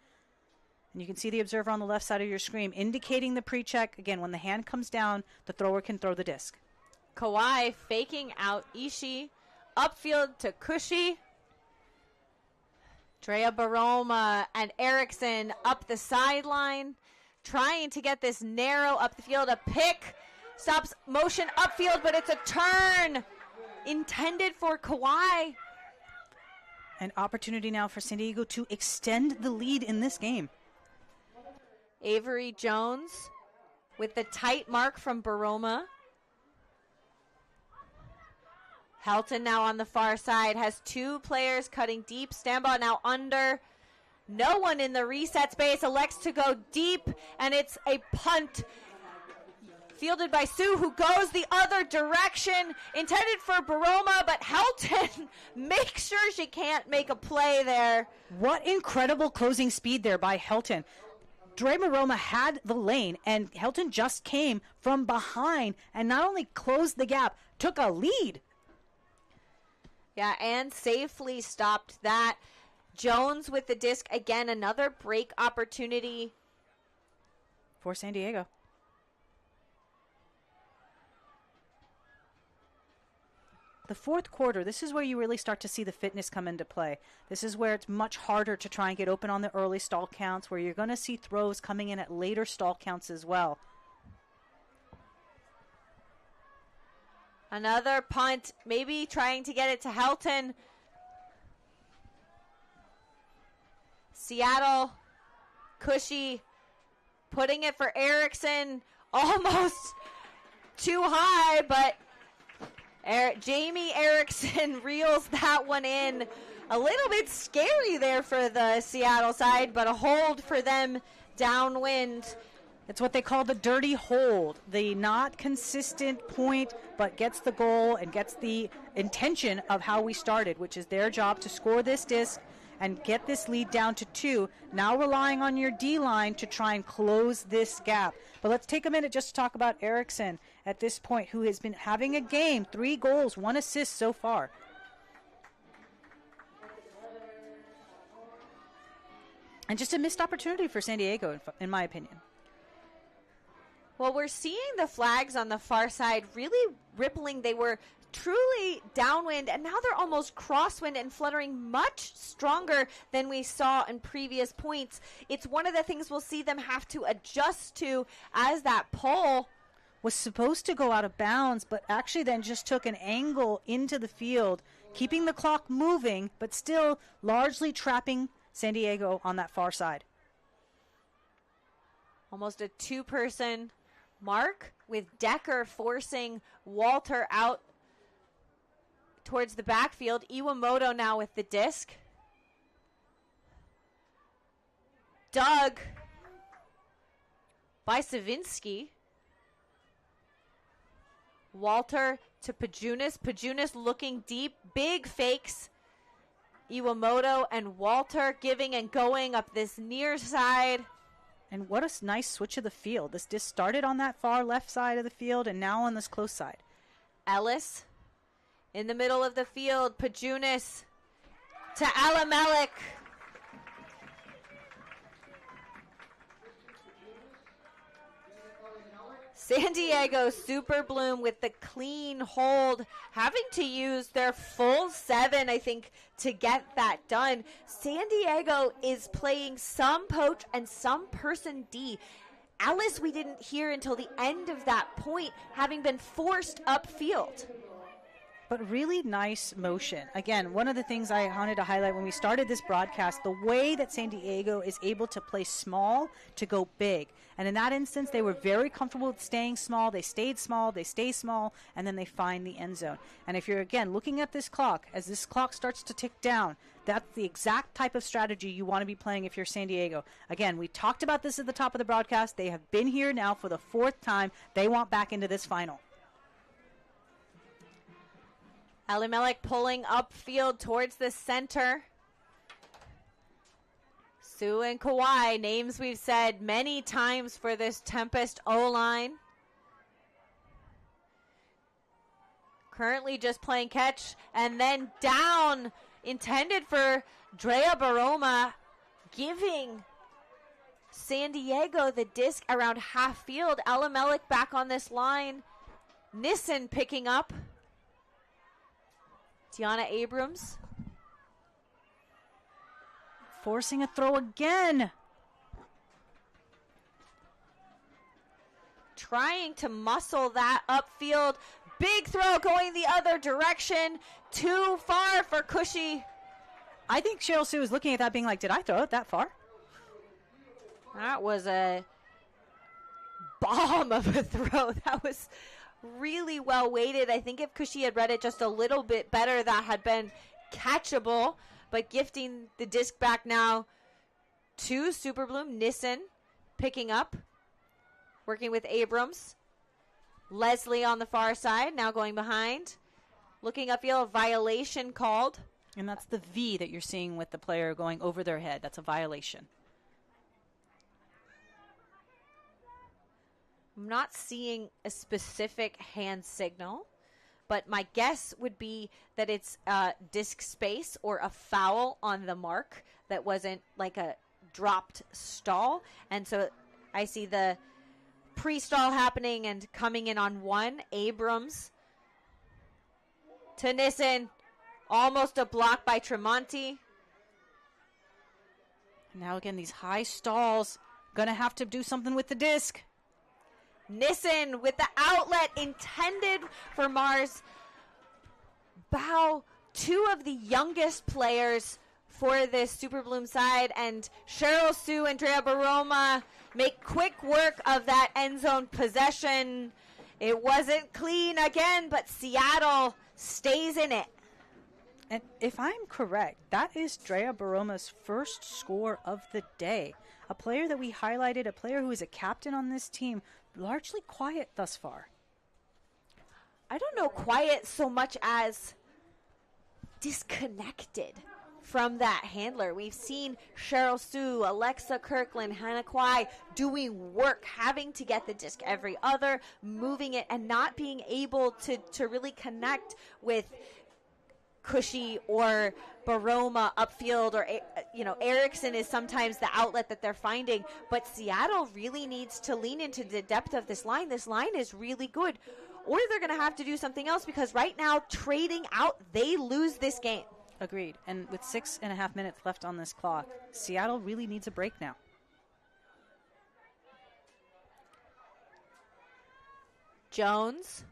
And you can see the observer on the left side of your screen indicating the pre-check. Again, when the hand comes down, the thrower can throw the disc. Kawhi faking out Ishii. Upfield to Cushy. Drea Baroma and Erickson up the sideline, trying to get this narrow up the field. A pick stops motion upfield, but it's a turn intended for Kawhi. An opportunity now for San Diego to extend the lead in this game. Avery Jones with the tight mark from Baroma. Helton now on the far side has 2 players cutting deep. Stambaugh now under. No one in the reset space elects to go deep, and it's a punt fielded by Sue, who goes the other direction, intended for Baroma, but Helton makes sure she can't make a play there. What incredible closing speed there by Helton. Dre Baroma had the lane, and Helton just came from behind and not only closed the gap, took a lead. Yeah, and safely stopped that. Jones with the disc again, another break opportunity for San Diego. The fourth quarter, this is where you really start to see the fitness come into play. This is where it's much harder to try and get open on the early stall counts, where you're going to see throws coming in at later stall counts as well. Another punt, maybe trying to get it to Helton. Seattle, Cushy, putting it for Erickson, almost too high, but Jamie Erickson reels that one in. A little bit scary there for the Seattle side, but a hold for them downwind. It's what they call the dirty hold, the not consistent point, but gets the goal and gets the intention of how we started, which is their job to score this disc and get this lead down to 2. Now relying on your D-line to try and close this gap. But let's take a minute just to talk about Erickson at this point, who has been having a game, 3 goals, 1 assist so far. And just a missed opportunity for San Diego, in my opinion. Well, we're seeing the flags on the far side really rippling. They were truly downwind, and now they're almost crosswind and fluttering much stronger than we saw in previous points. It's one of the things we'll see them have to adjust to as that pole was supposed to go out of bounds, but actually then just took an angle into the field, keeping the clock moving, but still largely trapping San Diego on that far side. Almost a 2-person mark with Decker forcing Walter out towards the backfield. Iwamoto now with the disc. Dug by Savinsky. Walter to Pajunas. Pajunas looking deep. Big fakes. Iwamoto and Walter giving and going up this near side. And what a nice switch of the field. This disc started on that far left side of the field and now on this close side. Ellis in the middle of the field. Pajunas to Alamelik. San Diego Super Bloom with the clean hold, having to use their full 7, I think, to get that done. San Diego is playing some poach and some person D. Alice, we didn't hear until the end of that point, having been forced upfield. But really nice motion. Again, one of the things I wanted to highlight when we started this broadcast, the way that San Diego is able to play small to go big. And in that instance, they were very comfortable with staying small. They stayed small, they stay small, and then they find the end zone. And if you're, again, looking at this clock, as this clock starts to tick down, that's the exact type of strategy you want to be playing if you're San Diego. Again, we talked about this at the top of the broadcast. They have been here now for the 4th time. They want back into this final. Alamelik pulling upfield towards the center. Sue and Kawhi, names we've said many times for this Tempest O-line. Currently just playing catch and then down, intended for Drea Baroma, giving San Diego the disc around half field. Alamelik back on this line. Nissen picking up. Tiana Abrams. Forcing a throw again. Trying to muscle that upfield. Big throw going the other direction. Too far for Cushy. I think Cheryl Sue is looking at that being like, did I throw it that far? That was a bomb of a throw. That was really well weighted. I think if Cushy had read it just a little bit better, that had been catchable. But gifting the disc back now to Super Bloom. Nissen picking up, working with Abrams. Leslie on the far side, now going behind. Looking upfield, violation called. And that's the V that you're seeing with the player going over their head. That's a violation. I'm not seeing a specific hand signal, but my guess would be that it's disc space or a foul on the mark that wasn't like a dropped stall. And so I see the pre-stall happening and coming in on 1. Abrams to Nissen. Almost a block by Tremonti. Now again, these high stalls. Going to have to do something with the disc. Nissen with the outlet intended for Mars. Bow, 2 of the youngest players for this Super Bloom side, and Cheryl Sue and Drea Baroma make quick work of that end zone possession. It wasn't clean again, but Seattle stays in it. And if I'm correct, that is Drea Baroma's first score of the day. A player that we highlighted, a player who is a captain on this team, largely quiet thus far. I don't know quiet so much as disconnected from that handler. We've seen Cheryl Sue, Alexa Kirkland, Hannah Kwai doing work, having to get the disc every other, moving it, and not being able to really connect with Cushy or Baroma upfield, or Erickson is sometimes the outlet that they're finding, but Seattle really needs to lean into the depth of this line. This line is really good, or they're going to have to do something else, because right now, trading out, they lose this game. Agreed. And with 6.5 minutes left on this clock, Seattle really needs a break now. Jones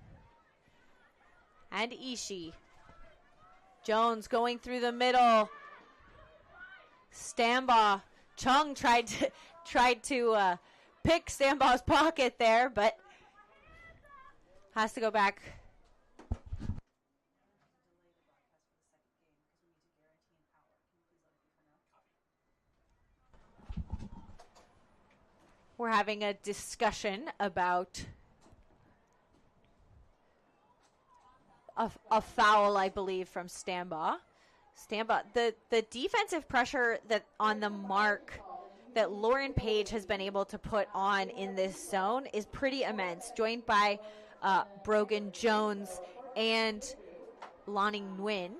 and Ishii. Jones going through the middle. Stambaugh. Chung tried to pick Stambaugh's pocket there, but Has to go back. We're having a discussion about a foul, I believe, from Stambaugh. The defensive pressure that on the mark that Lauren Page has been able to put on in this zone is pretty immense, joined by Brogan Jones and Lonnie Nguyen.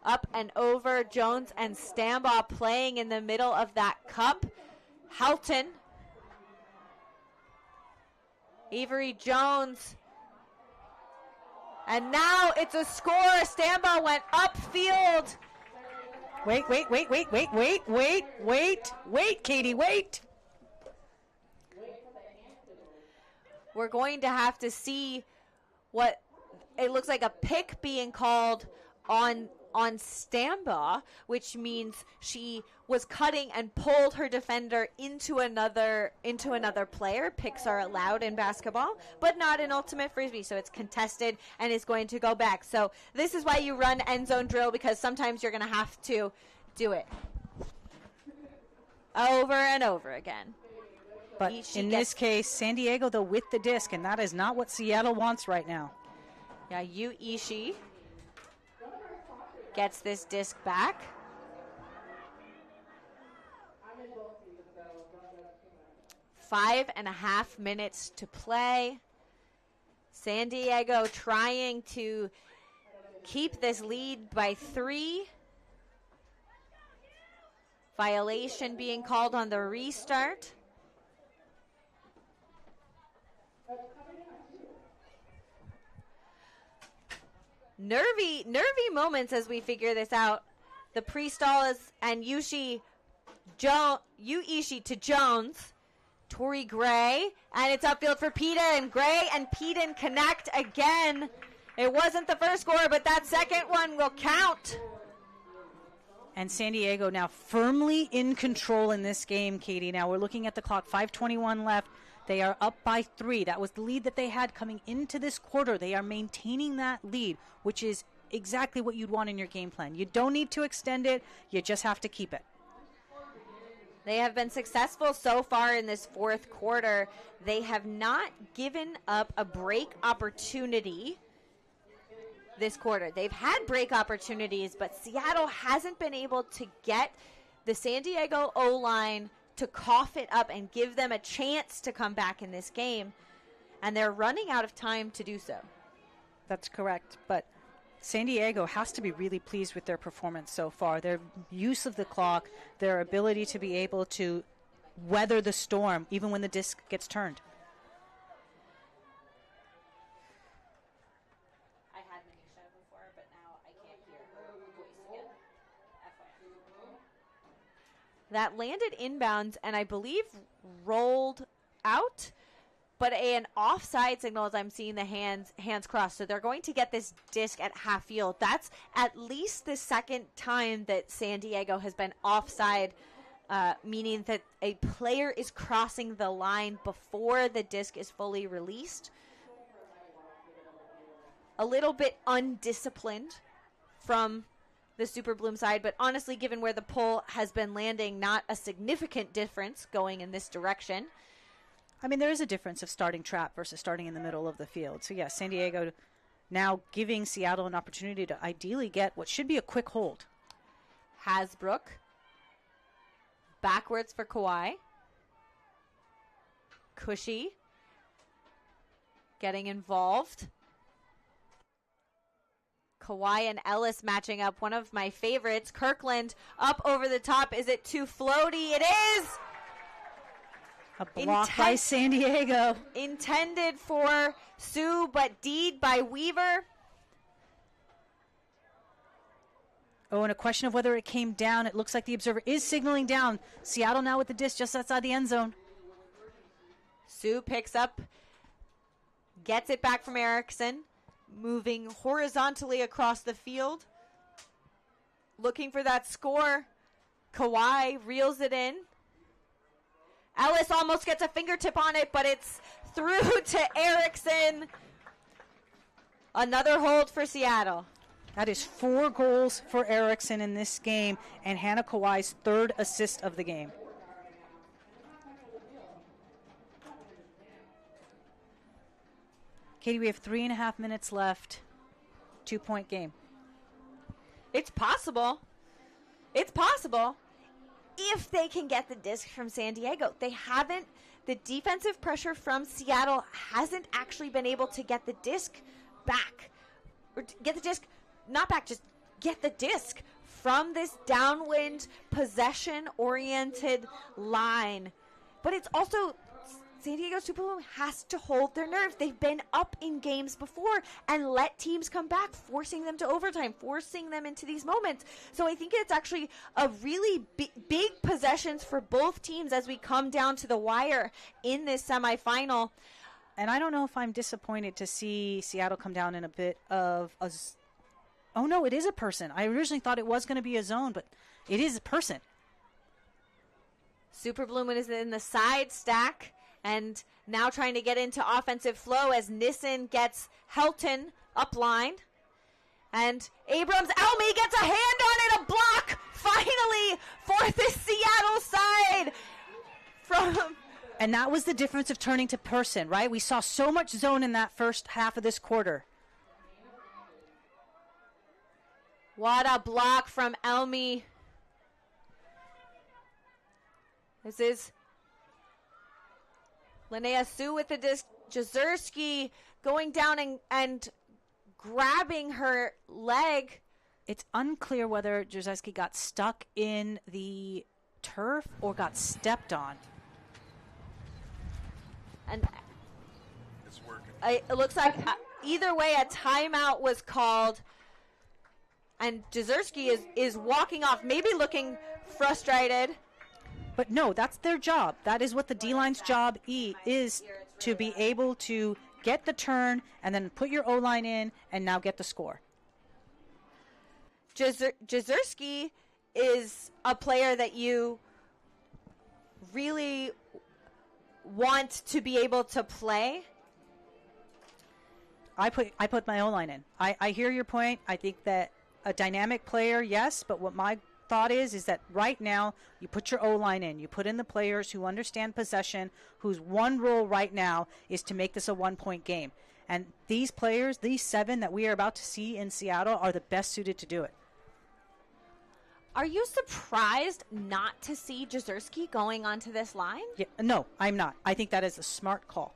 Up and over, Jones and Stambaugh playing in the middle of that cup. Halton. Avery Jones. And now it's a score. Stambaugh went upfield. Wait, Katie, wait. We're going to have to see what it looks like a pick being called on Stambaugh, which means she was cutting and pulled her defender into another player. Picks are allowed in basketball, but not in ultimate frisbee, so it's contested and is going to go back. So this is why you run end zone drill, because sometimes you're going to have to do it over and over again. But in this case, San Diego, though, with the disc, and that is not what Seattle wants right now. Yeah, Yu Ishii gets this disc back. Five and a half minutes to play. San Diego trying to keep this lead by 3. Violation being called on the restart. Nervy moments as we figure this out. The pre-stall is, and Yu Ishii to Jones. Tori Gray, and it's upfield for Peta, and Gray and Peden connect again. It wasn't the first score, but that second one will count. And San Diego now firmly in control in this game, Katie. Now we're looking at the clock, 5:21 left. They are up by 3. That was the lead that they had coming into this quarter. They are maintaining that lead, which is exactly what you'd want in your game plan. You don't need to extend it. You just have to keep it. They have been successful so far in this fourth quarter. They have not given up a break opportunity this quarter. They've had break opportunities, but Seattle hasn't been able to get the San Diego O-line to cough it up and give them a chance to come back in this game. And they're running out of time to do so. That's correct, but San Diego has to be really pleased with their performance so far. Their use of the clock, their ability to be able to weather the storm, even when the disc gets turned. I had Manisha before, but now I can't hear her voice again. FYI. That landed inbounds and I believe rolled out. But an offside signal as I'm seeing the hands crossed. So they're going to get this disc at half field. That's at least the second time that San Diego has been offside, meaning that a player is crossing the line before the disc is fully released. A little bit undisciplined from the Super Bloom side, but honestly, given where the pull has been landing, not a significant difference going in this direction. I mean, there is a difference of starting trap versus starting in the middle of the field. So, yes, San Diego now giving Seattle an opportunity to ideally get what should be a quick hold. Hasbrook. Backwards for Kawhi. Cushy. Getting involved. Kawhi and Ellis matching up. One of my favorites. Kirkland up over the top. Is it too floaty? It is! A block by San Diego. Intended for Sue, but deed by Weaver. Oh, and a question of whether it came down. It looks like the observer is signaling down. Seattle now with the disc just outside the end zone. Sue picks up, gets it back from Erickson, moving horizontally across the field. Looking for that score. Kawhi reels it in. Ellis almost gets a fingertip on it, but it's through to Erickson. Another hold for Seattle. That is 4 goals for Erickson in this game, and Hannah Kawai's 3rd assist of the game. Katie, we have 3.5 minutes left. 2-point game. It's possible. It's possible. If they can get the disc from San Diego. They haven't. The defensive pressure from Seattle hasn't actually been able to get the disc back. Or get the disc, not back, just get the disc from this downwind, possession-oriented line. But it's also, San Diego Superbloom has to hold their nerve. They've been up in games before and let teams come back, forcing them to overtime, forcing them into these moments. So I think it's actually a really big possessions for both teams as we come down to the wire in this semifinal. And I don't know if I'm disappointed to see Seattle come down in a bit of a... Oh, no, it is a person. I originally thought it was going to be a zone, but it is a person. Superbloom is in the side stack. And now trying to get into offensive flow as Nissen gets Helton upline. And Abrams, Almy gets a hand on it, a block, finally, for the Seattle side. And that was the difference of turning to person, right? We saw so much zone in that first half of this quarter. What a block from Almy. This is Linnea Sue with the disc. Jezierski going down and grabbing her leg. It's unclear whether Jezierski got stuck in the turf or got stepped on. And it's working. It looks like either way a timeout was called. And Jezierski is walking off, maybe looking frustrated. But no, that's their job. That is what the D-line's job is, to be able to get the turn and then put your O-line in and now get the score. Jezierski is a player that you really want to be able to play. I put my O-line in. I hear your point. I think that a dynamic player, yes, but what my thought is that right now you put your O-line in. You put in the players who understand possession, whose one role right now is to make this a 1-point game. And these players, these 7 that we are about to see in Seattle, are the best suited to do it. Are you surprised not to see Jezierski going onto this line? Yeah, no, I'm not. I think that is a smart call.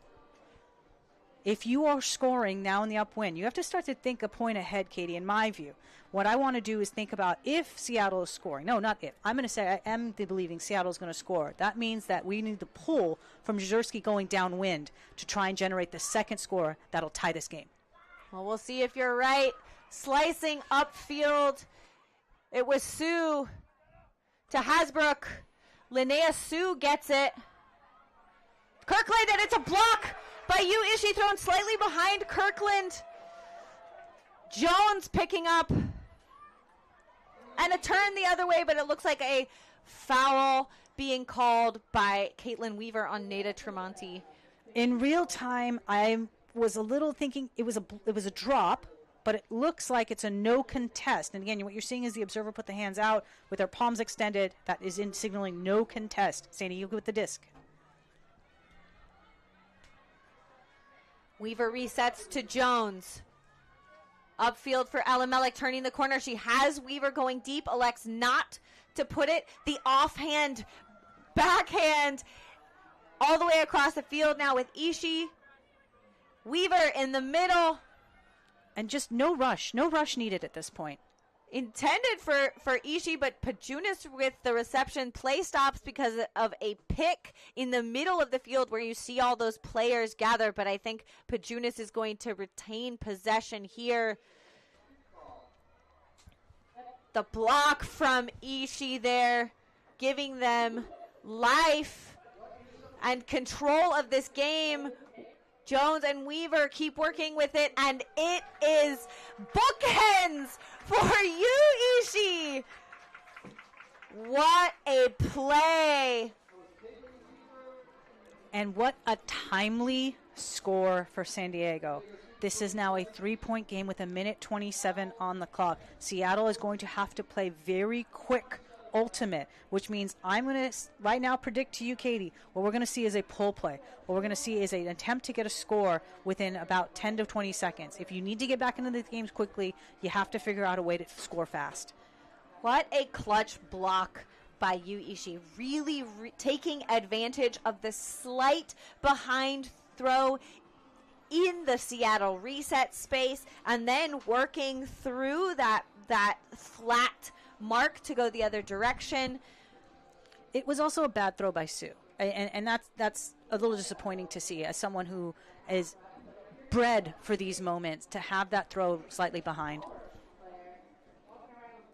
If you are scoring now in the upwind, you have to start to think a point ahead, Katie, in my view. What I want to do is think about if Seattle is scoring. No, not if. I'm going to say I am believing Seattle is going to score. That means that we need to pull from Jezierski going downwind to try and generate the second score that'll tie this game. Well, we'll see if you're right. Slicing upfield. It was Sue to Hasbrook. Linnea Sue gets it. Kirkland, and it's a block by Yu Ishii, thrown slightly behind Kirkland. Jones picking up. And a turn the other way, but it looks like a foul being called by Caitlin Weaver on Nada Tremonti. In real time, I was a little thinking it was a drop, but it looks like it's a no contest. And again, what you're seeing is the observer put the hands out with their palms extended. That is in signaling no contest. Sandy, you go with the disc. Weaver resets to Jones. Upfield for Alamelek, turning the corner. She has Weaver going deep, elects not to put it. The offhand, backhand, all the way across the field now with Ishii. Weaver in the middle. And just no rush needed at this point. Intended for Ishii, but Pajunas with the reception. Play stops because of a pick in the middle of the field where you see all those players gather, but I think Pajunas is going to retain possession here. The block from Ishii there, giving them life and control of this game. Jones and Weaver keep working with it, and it is bookends for Yu Ishii. What a play. And what a timely score for San Diego. This is now a 3-point game with 1:27 on the clock. Seattle is going to have to play very quick ultimate, which means I'm going to right now predict to you, Katie, what we're going to see is a pull play. What we're going to see is an attempt to get a score within about 10 to 20 seconds. If you need to get back into the games quickly, you have to figure out a way to score fast. What a clutch block by Yu Ishii, really taking advantage of the slight behind throw in the Seattle reset space and then working through that flat mark to go the other direction. It was also a bad throw by Sue, and that's a little disappointing to see as someone who is bred for these moments to have that throw slightly behind.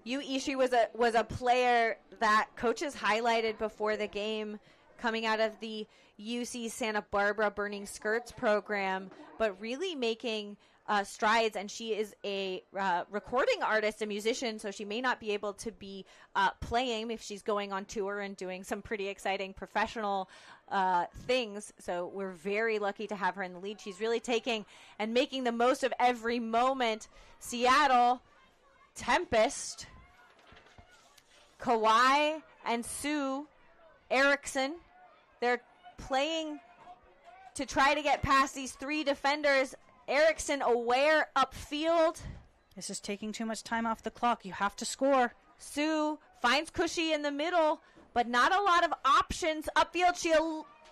Yu Ishii was a player that coaches highlighted before the game coming out of the UC Santa Barbara Burning Skirts program, but really making strides. And she is a recording artist, a musician, so she may not be able to be playing if she's going on tour and doing some pretty exciting professional things. So we're very lucky to have her in the lead. She's really taking and making the most of every moment. Seattle, Tempest, Kawhi, and Sue Erickson, they're playing to try to get past these three defenders. Erickson aware upfield. This is taking too much time off the clock. You have to score. Sue finds Cushy in the middle, but not a lot of options upfield. She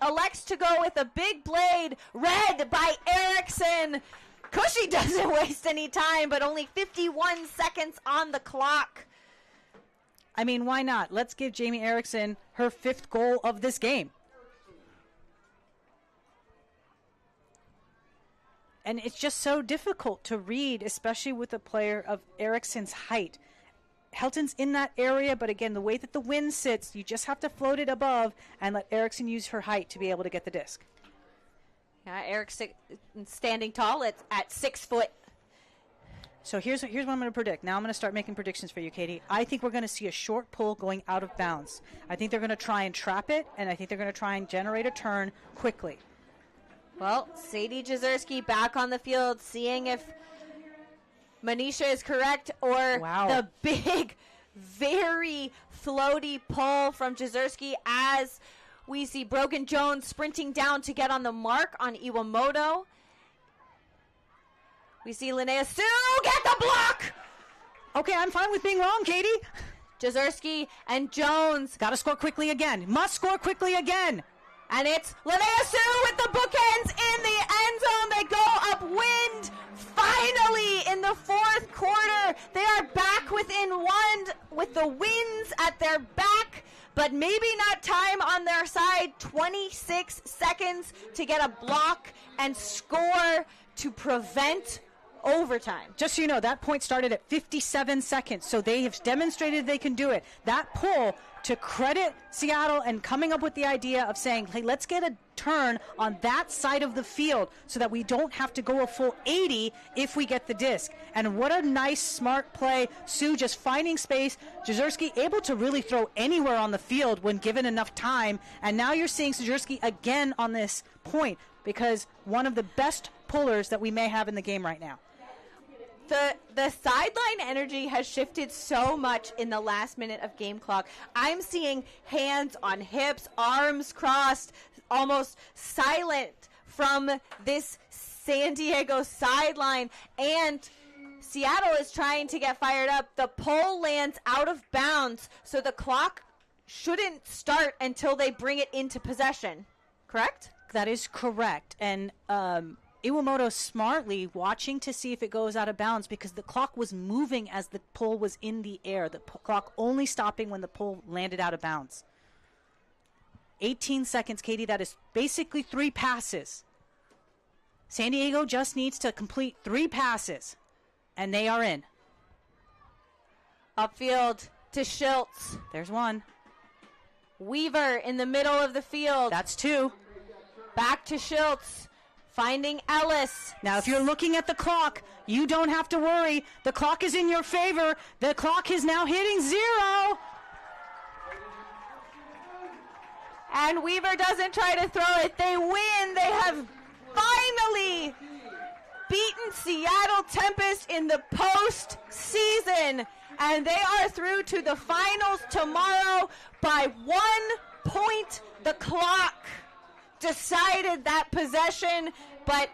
elects to go with a big blade, read by Erickson. Cushy doesn't waste any time, but only 51 seconds on the clock. I mean, why not? Let's give Jamie Erickson her 5th goal of this game. And it's just so difficult to read, especially with a player of Erickson's height. Helton's in that area, but again, the way that the wind sits, you just have to float it above and let Erickson use her height to be able to get the disc. Yeah, Erickson standing tall at 6 foot. So here's what I'm going to predict. Now I'm going to start making predictions for you, Katie. I think we're going to see a short pull going out of bounds. I think they're going to try and trap it, and I think they're going to try and generate a turn quickly. Well, Sadie Jezierski back on the field, seeing if Manisha is correct or the big, very floaty pull from Jezierski as we see Brogan Jones sprinting down to get on the mark on Iwamoto. We see Linnea Sue get the block! Okay, I'm fine with being wrong, Katie. Jezierski and Jones. Got to score quickly again. Must score quickly again. And it's Linnea Sue with the bookends in the end zone. They go upwind. Finally, in the 4th quarter, they are back within one with the winds at their back, but maybe not time on their side. 26 seconds to get a block and score to prevent overtime. Just so you know, that point started at 57 seconds, so they have demonstrated they can do it. That pull, to credit Seattle and coming up with the idea of saying, hey, let's get a turn on that side of the field so that we don't have to go a full 80 if we get the disc. And what a nice, smart play. Sue just finding space. Jezierski able to really throw anywhere on the field when given enough time. And now you're seeing Jezierski again on this point because one of the best pullers that we may have in the game right now. The sideline energy has shifted so much in the last minute of game clock. I'm seeing hands on hips, arms crossed, almost silent from this San Diego sideline. And Seattle is trying to get fired up. The pole lands out of bounds, so the clock shouldn't start until they bring it into possession. Correct? That is correct. And Iwamoto smartly watching to see if it goes out of bounds because the clock was moving as the pull was in the air. The clock only stopping when the pull landed out of bounds. 18 seconds, Katie. That is basically 3 passes. San Diego just needs to complete 3 passes, and they are in. Upfield to Schultz. There's 1. Weaver in the middle of the field. That's 2. Back to Schultz. Finding Ellis. Now, if you're looking at the clock, you don't have to worry. The clock is in your favor. The clock is now hitting 0. And Weaver doesn't try to throw it. They win. They have finally beaten Seattle Tempest in the postseason. And they are through to the finals tomorrow by 1 point. The clock decided that possession, but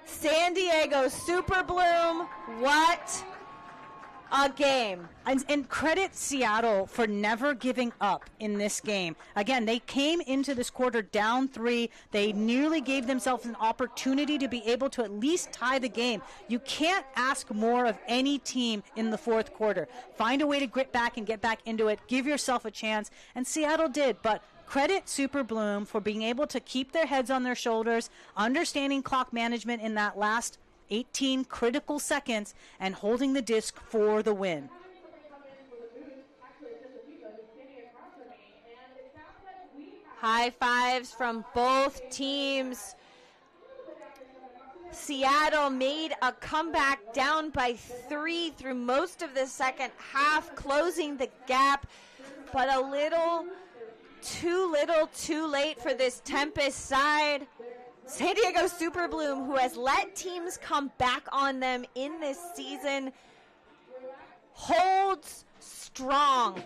San Diego Super Bloom, what a game. And credit Seattle for never giving up in this game. Again, they came into this quarter down 3. They nearly gave themselves an opportunity to be able to at least tie the game. You can't ask more of any team in the fourth quarter. Find a way to grit back and get back into it. Give yourself a chance. And Seattle did, but credit Super Bloom for being able to keep their heads on their shoulders, understanding clock management in that last 18 critical seconds, and holding the disc for the win. High fives from both teams. Seattle made a comeback down by 3 through most of the second half, closing the gap, but a little too late for this Tempest side. San Diego Super Bloom, who has let teams come back on them in this season, holds strong.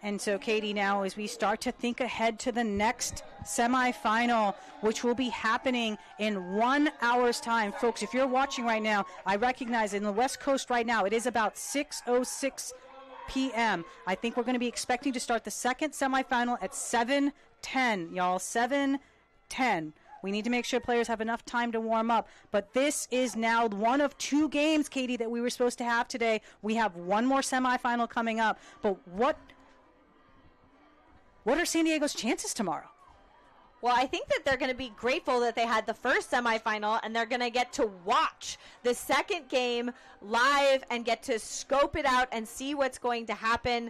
And so, Katie, now as we start to think ahead to the next semifinal, which will be happening in 1 hour's time. Folks, if you're watching right now, I recognize in the West Coast right now, it is about 6:06 p.m. I think we're going to be expecting to start the second semifinal at 7:10, y'all, 7:10. We need to make sure players have enough time to warm up. But this is now one of 2 games, Katie, that we were supposed to have today. We have one more semifinal coming up. But what are San Diego's chances tomorrow? Well, I think that they're going to be grateful that they had the first semifinal, and they're going to get to watch the second game live and get to scope it out and see what's going to happen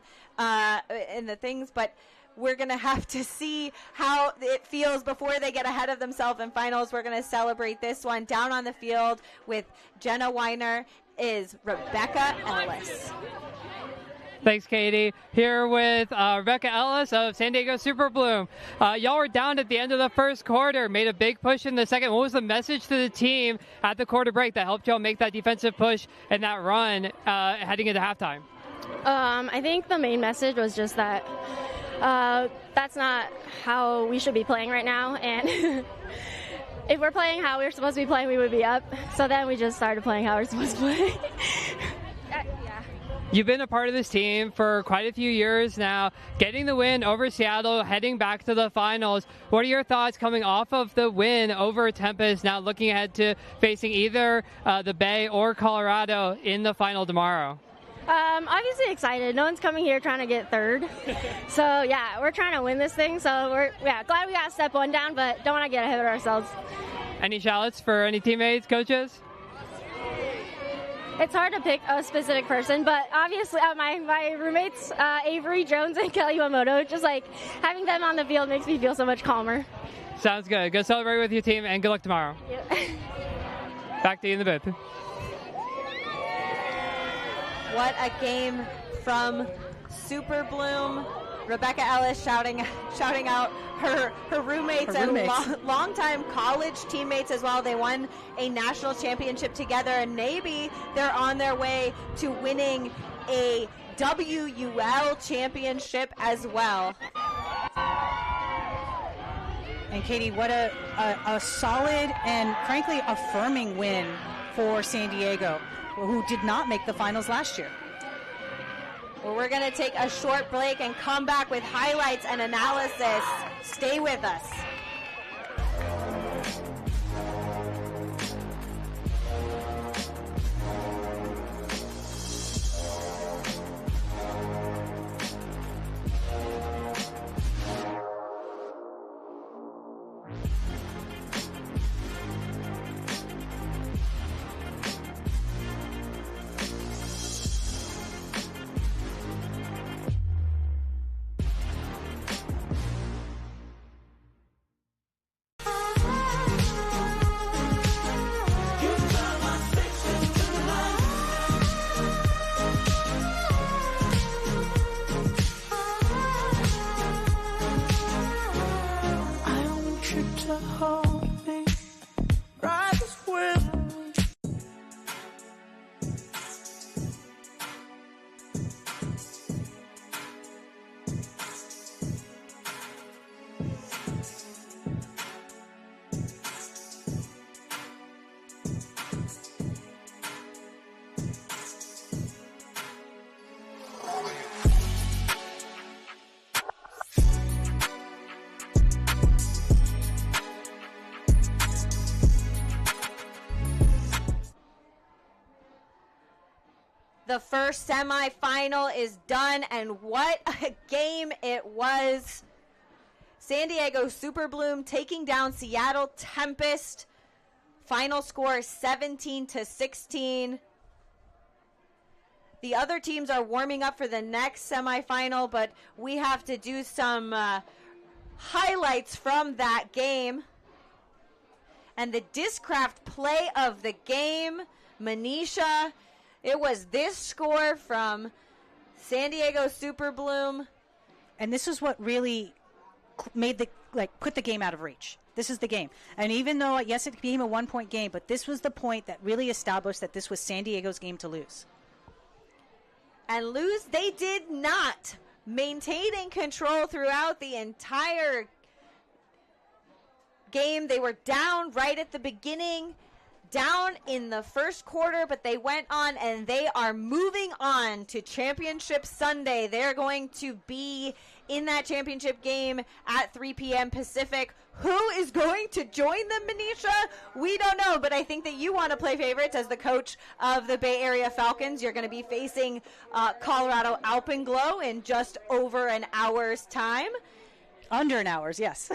in the things. But we're going to have to see how it feels before they get ahead of themselves in finals. We're going to celebrate this one down on the field with Jenna Weiner is Rebecca Ellis. Thanks, Katie. Here with Rebecca Ellis of San Diego Super Bloom. Y'all were down at the end of the first quarter, made a big push in the second. What was the message to the team at the quarter break that helped y'all make that defensive push and that run heading into halftime? I think the main message was just that that's not how we should be playing right now. And if we're playing how we're supposed to be playing, we would be up. So then we just started playing how we're supposed to play. You've been a part of this team for quite a few years now, getting the win over Seattle, heading back to the finals. What are your thoughts coming off of the win over Tempest, now looking ahead to facing either the Bay or Colorado in the final tomorrow? Obviously excited. No one's coming here trying to get third. So, yeah, we're trying to win this thing. So, we're glad we got step 1 down, but don't want to get ahead of ourselves. Any shout-outs for any teammates, coaches? It's hard to pick a specific person, but obviously my roommates, Avery Jones and Kelly Wamoto, just like having them on the field makes me feel so much calmer. Sounds good. Go celebrate with your team, and good luck tomorrow. Yep. Back to you in the booth. What a game from Super Bloom. Rebecca Ellis shouting out her roommates and longtime college teammates as well. They won a national championship together, and maybe they're on their way to winning a WUL championship as well. And Katie, what a solid and frankly affirming win for San Diego, who did not make the finals last year. Well, we're going to take a short break and come back with highlights and analysis. Stay with us. The first semifinal is done, and what a game it was. San Diego Superbloom taking down Seattle Tempest. Final score 17-16. The other teams are warming up for the next semifinal, but we have to do some highlights from that game. And the Discraft play of the game, Manisha, it was this score from San Diego Superbloom. And this is what really made put the game out of reach. This is the game. And even though, yes, it became a 1-point game, but this was the point that really established that this was San Diego's game to lose. And lose, they did not. Maintaining control throughout the entire game. They were down right at the beginning, down in the first quarter, but they went on and they are moving on to Championship Sunday. They're going to be in that championship game at 3 p.m. Pacific. Who is going to join them, Manisha? We don't know, but I think that you want to play favorites as the coach of the Bay Area Falcons. You're going to be facing Colorado Alpenglow in just over an hour's time. Under an hour's, yes.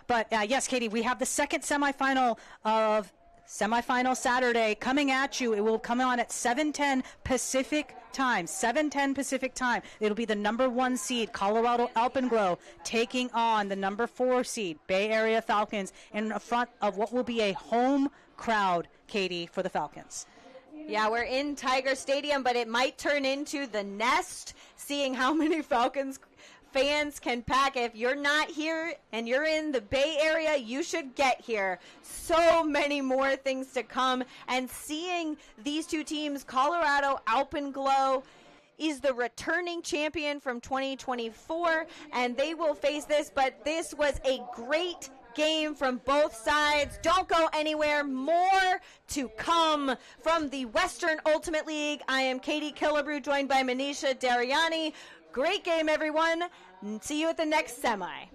But yes, Katie, we have the second semifinal of Semifinal Saturday coming at you. It will come on at 7:10 Pacific time. 7:10 Pacific time. It'll be the number 1 seed, Colorado Alpenglow, taking on the number 4 seed, Bay Area Falcons, in front of what will be a home crowd, Katie, for the Falcons. Yeah, we're in Tiger Stadium, but it might turn into the Nest, seeing how many Falcons fans can pack. If you're not here and you're in the Bay Area, you should get here. So many more things to come. And seeing these two teams, Colorado Alpenglow is the returning champion from 2024, and they will face this, but this was a great game from both sides. Don't go anywhere. More to come from the Western Ultimate League. I am Katie Killebrew, joined by Manisha Dariani. Great game, everyone. See you at the next semi.